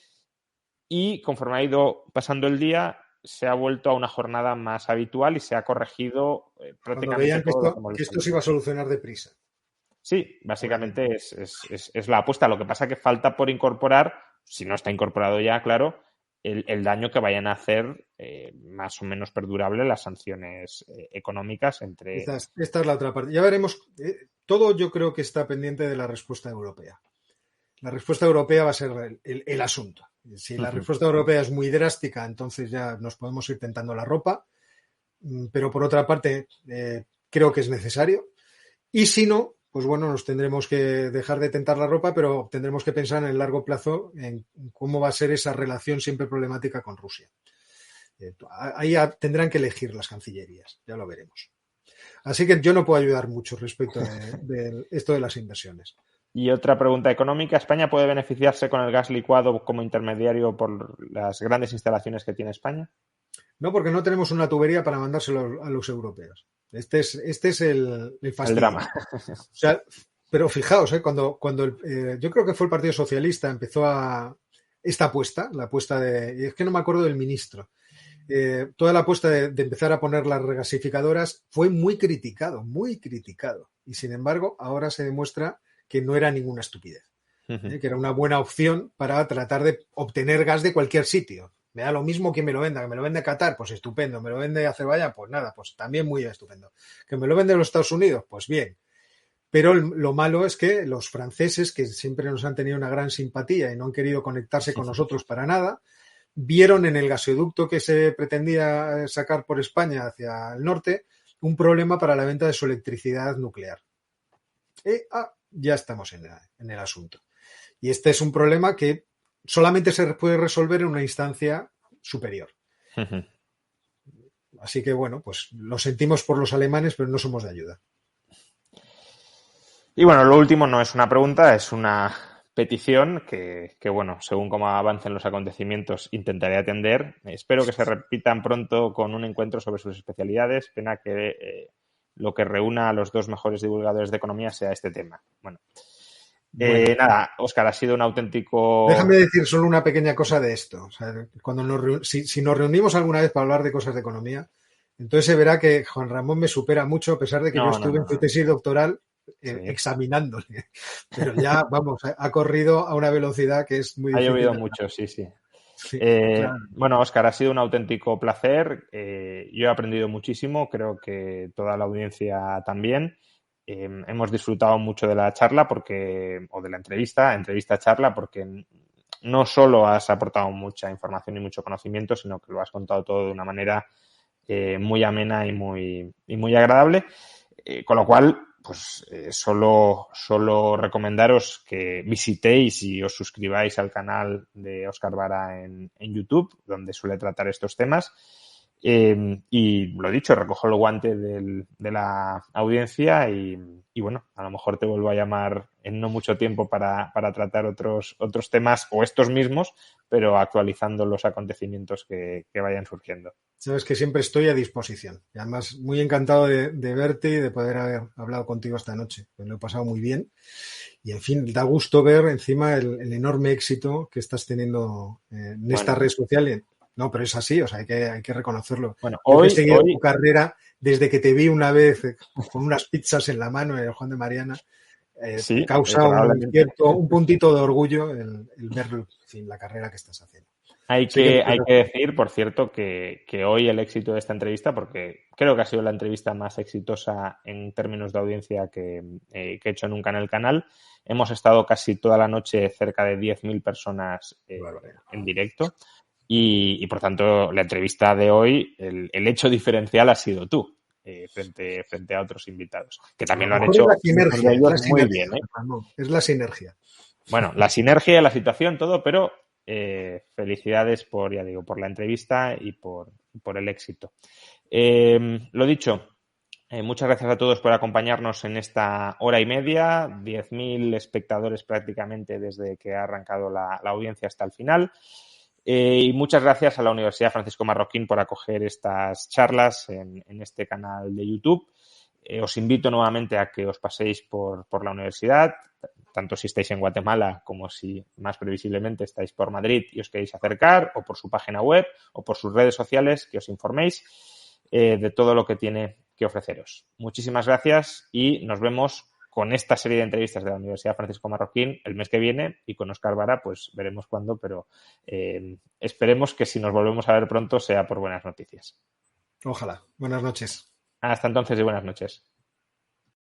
Y conforme ha ido pasando el día, se ha vuelto a una jornada más habitual y se ha corregido Cuando prácticamente veían todo lo que hemos que visto esto en se el iba a día. solucionar deprisa. Sí, básicamente es la apuesta. Lo que pasa es que falta por incorporar, si no está incorporado ya, claro, el daño que vayan a hacer más o menos perdurable las sanciones económicas entre... Esta es la otra parte. Ya veremos. Todo yo creo que está pendiente de la respuesta europea. La respuesta europea va a ser el asunto. Si la respuesta europea es muy drástica, entonces ya nos podemos ir tentando la ropa. Pero por otra parte, creo que es necesario. Y si no, pues bueno, nos tendremos que dejar de tentar la ropa, pero tendremos que pensar en el largo plazo en cómo va a ser esa relación siempre problemática con Rusia. Ahí tendrán que elegir las cancillerías, ya lo veremos. Así que yo no puedo ayudar mucho respecto de esto de las inversiones. Y otra pregunta económica. ¿España puede beneficiarse con el gas licuado como intermediario por las grandes instalaciones que tiene España? No, porque no tenemos una tubería para mandárselo a los europeos. Este es el El fastidio. drama. O sea, pero fijaos, yo creo que fue el Partido Socialista, empezó esta apuesta, la apuesta y es que no me acuerdo del ministro, toda la apuesta de empezar a poner las regasificadoras fue muy criticado, muy criticado. Y sin embargo, ahora se demuestra que no era ninguna estupidez, que era una buena opción para tratar de obtener gas de cualquier sitio. Me da lo mismo que me lo venda, que me lo vende Qatar, pues estupendo, me lo vende Azerbaiyán, pues nada, pues también muy estupendo. Que me lo vende los Estados Unidos, pues bien. Pero lo malo es que los franceses, que siempre nos han tenido una gran simpatía y no han querido conectarse con nosotros para nada, vieron en el gasoducto que se pretendía sacar por España hacia el norte un problema para la venta de su electricidad nuclear. Ya estamos en el asunto. Y este es un problema que solamente se puede resolver en una instancia superior. Así que, bueno, pues lo sentimos por los alemanes, pero no somos de ayuda. Y bueno, lo último no es una pregunta, es una petición que bueno, según cómo avancen los acontecimientos, intentaré atender. Espero que se repitan pronto con un encuentro sobre sus especialidades. Pena que lo que reúna a los dos mejores divulgadores de economía sea este tema. Bueno. Nada, Óscar, ha sido un auténtico... Déjame decir solo una pequeña cosa de esto. O sea, cuando si nos reunimos alguna vez para hablar de cosas de economía, entonces se verá que Juan Ramón me supera mucho, a pesar de que yo estuve en su tesis doctoral examinándole. Pero ya, vamos, ha corrido a una velocidad que es muy difícil. Ha llovido mucho, sí. Claro. Bueno, Óscar, ha sido un auténtico placer. Yo he aprendido muchísimo, creo que toda la audiencia también. Hemos disfrutado mucho de la charla o de la entrevista-charla, porque no solo has aportado mucha información y mucho conocimiento, sino que lo has contado todo de una manera muy amena y muy agradable. Con lo cual, pues solo recomendaros que visitéis y os suscribáis al canal de Óscar Vara en YouTube, donde suele tratar estos temas. Y lo dicho, recojo el guante de la audiencia y bueno, a lo mejor te vuelvo a llamar en no mucho tiempo para tratar otros temas o estos mismos, pero actualizando los acontecimientos que vayan surgiendo. Sabes que siempre estoy a disposición. Y además, muy encantado de verte y de poder haber hablado contigo esta noche. Me lo he pasado muy bien. Y, en fin, da gusto ver encima el enorme éxito que estás teniendo en esta red social. No, pero es así, o sea, hay que reconocerlo. Bueno, yo he seguido tu carrera desde que te vi una vez con unas pizzas en la mano en el Juan de Mariana. Sí, causa un puntito de orgullo el ver, en fin, la carrera que estás haciendo. Hay que decir, por cierto, que hoy el éxito de esta entrevista, porque creo que ha sido la entrevista más exitosa en términos de audiencia que he hecho nunca en el canal. Hemos estado casi toda la noche cerca de 10.000 personas en directo y, por tanto, la entrevista de hoy, el hecho diferencial ha sido tú. Frente a otros invitados, que también lo han hecho muy bien. Es la sinergia. Bueno, la sinergia, la situación, todo, pero felicidades por la entrevista y por el éxito. Lo dicho, muchas gracias a todos por acompañarnos en esta hora y media, 10.000 espectadores prácticamente desde que ha arrancado la audiencia hasta el final. Y muchas gracias a la Universidad Francisco Marroquín por acoger estas charlas en este canal de YouTube. Os invito nuevamente a que os paséis por la universidad, tanto si estáis en Guatemala como si más previsiblemente estáis por Madrid y os queréis acercar, o por su página web o por sus redes sociales, que os informéis de todo lo que tiene que ofreceros. Muchísimas gracias y nos vemos con esta serie de entrevistas de la Universidad Francisco Marroquín el mes que viene, y con Óscar Vara pues veremos cuándo, pero esperemos que si nos volvemos a ver pronto sea por buenas noticias. Ojalá. Buenas noches. Hasta entonces y buenas noches.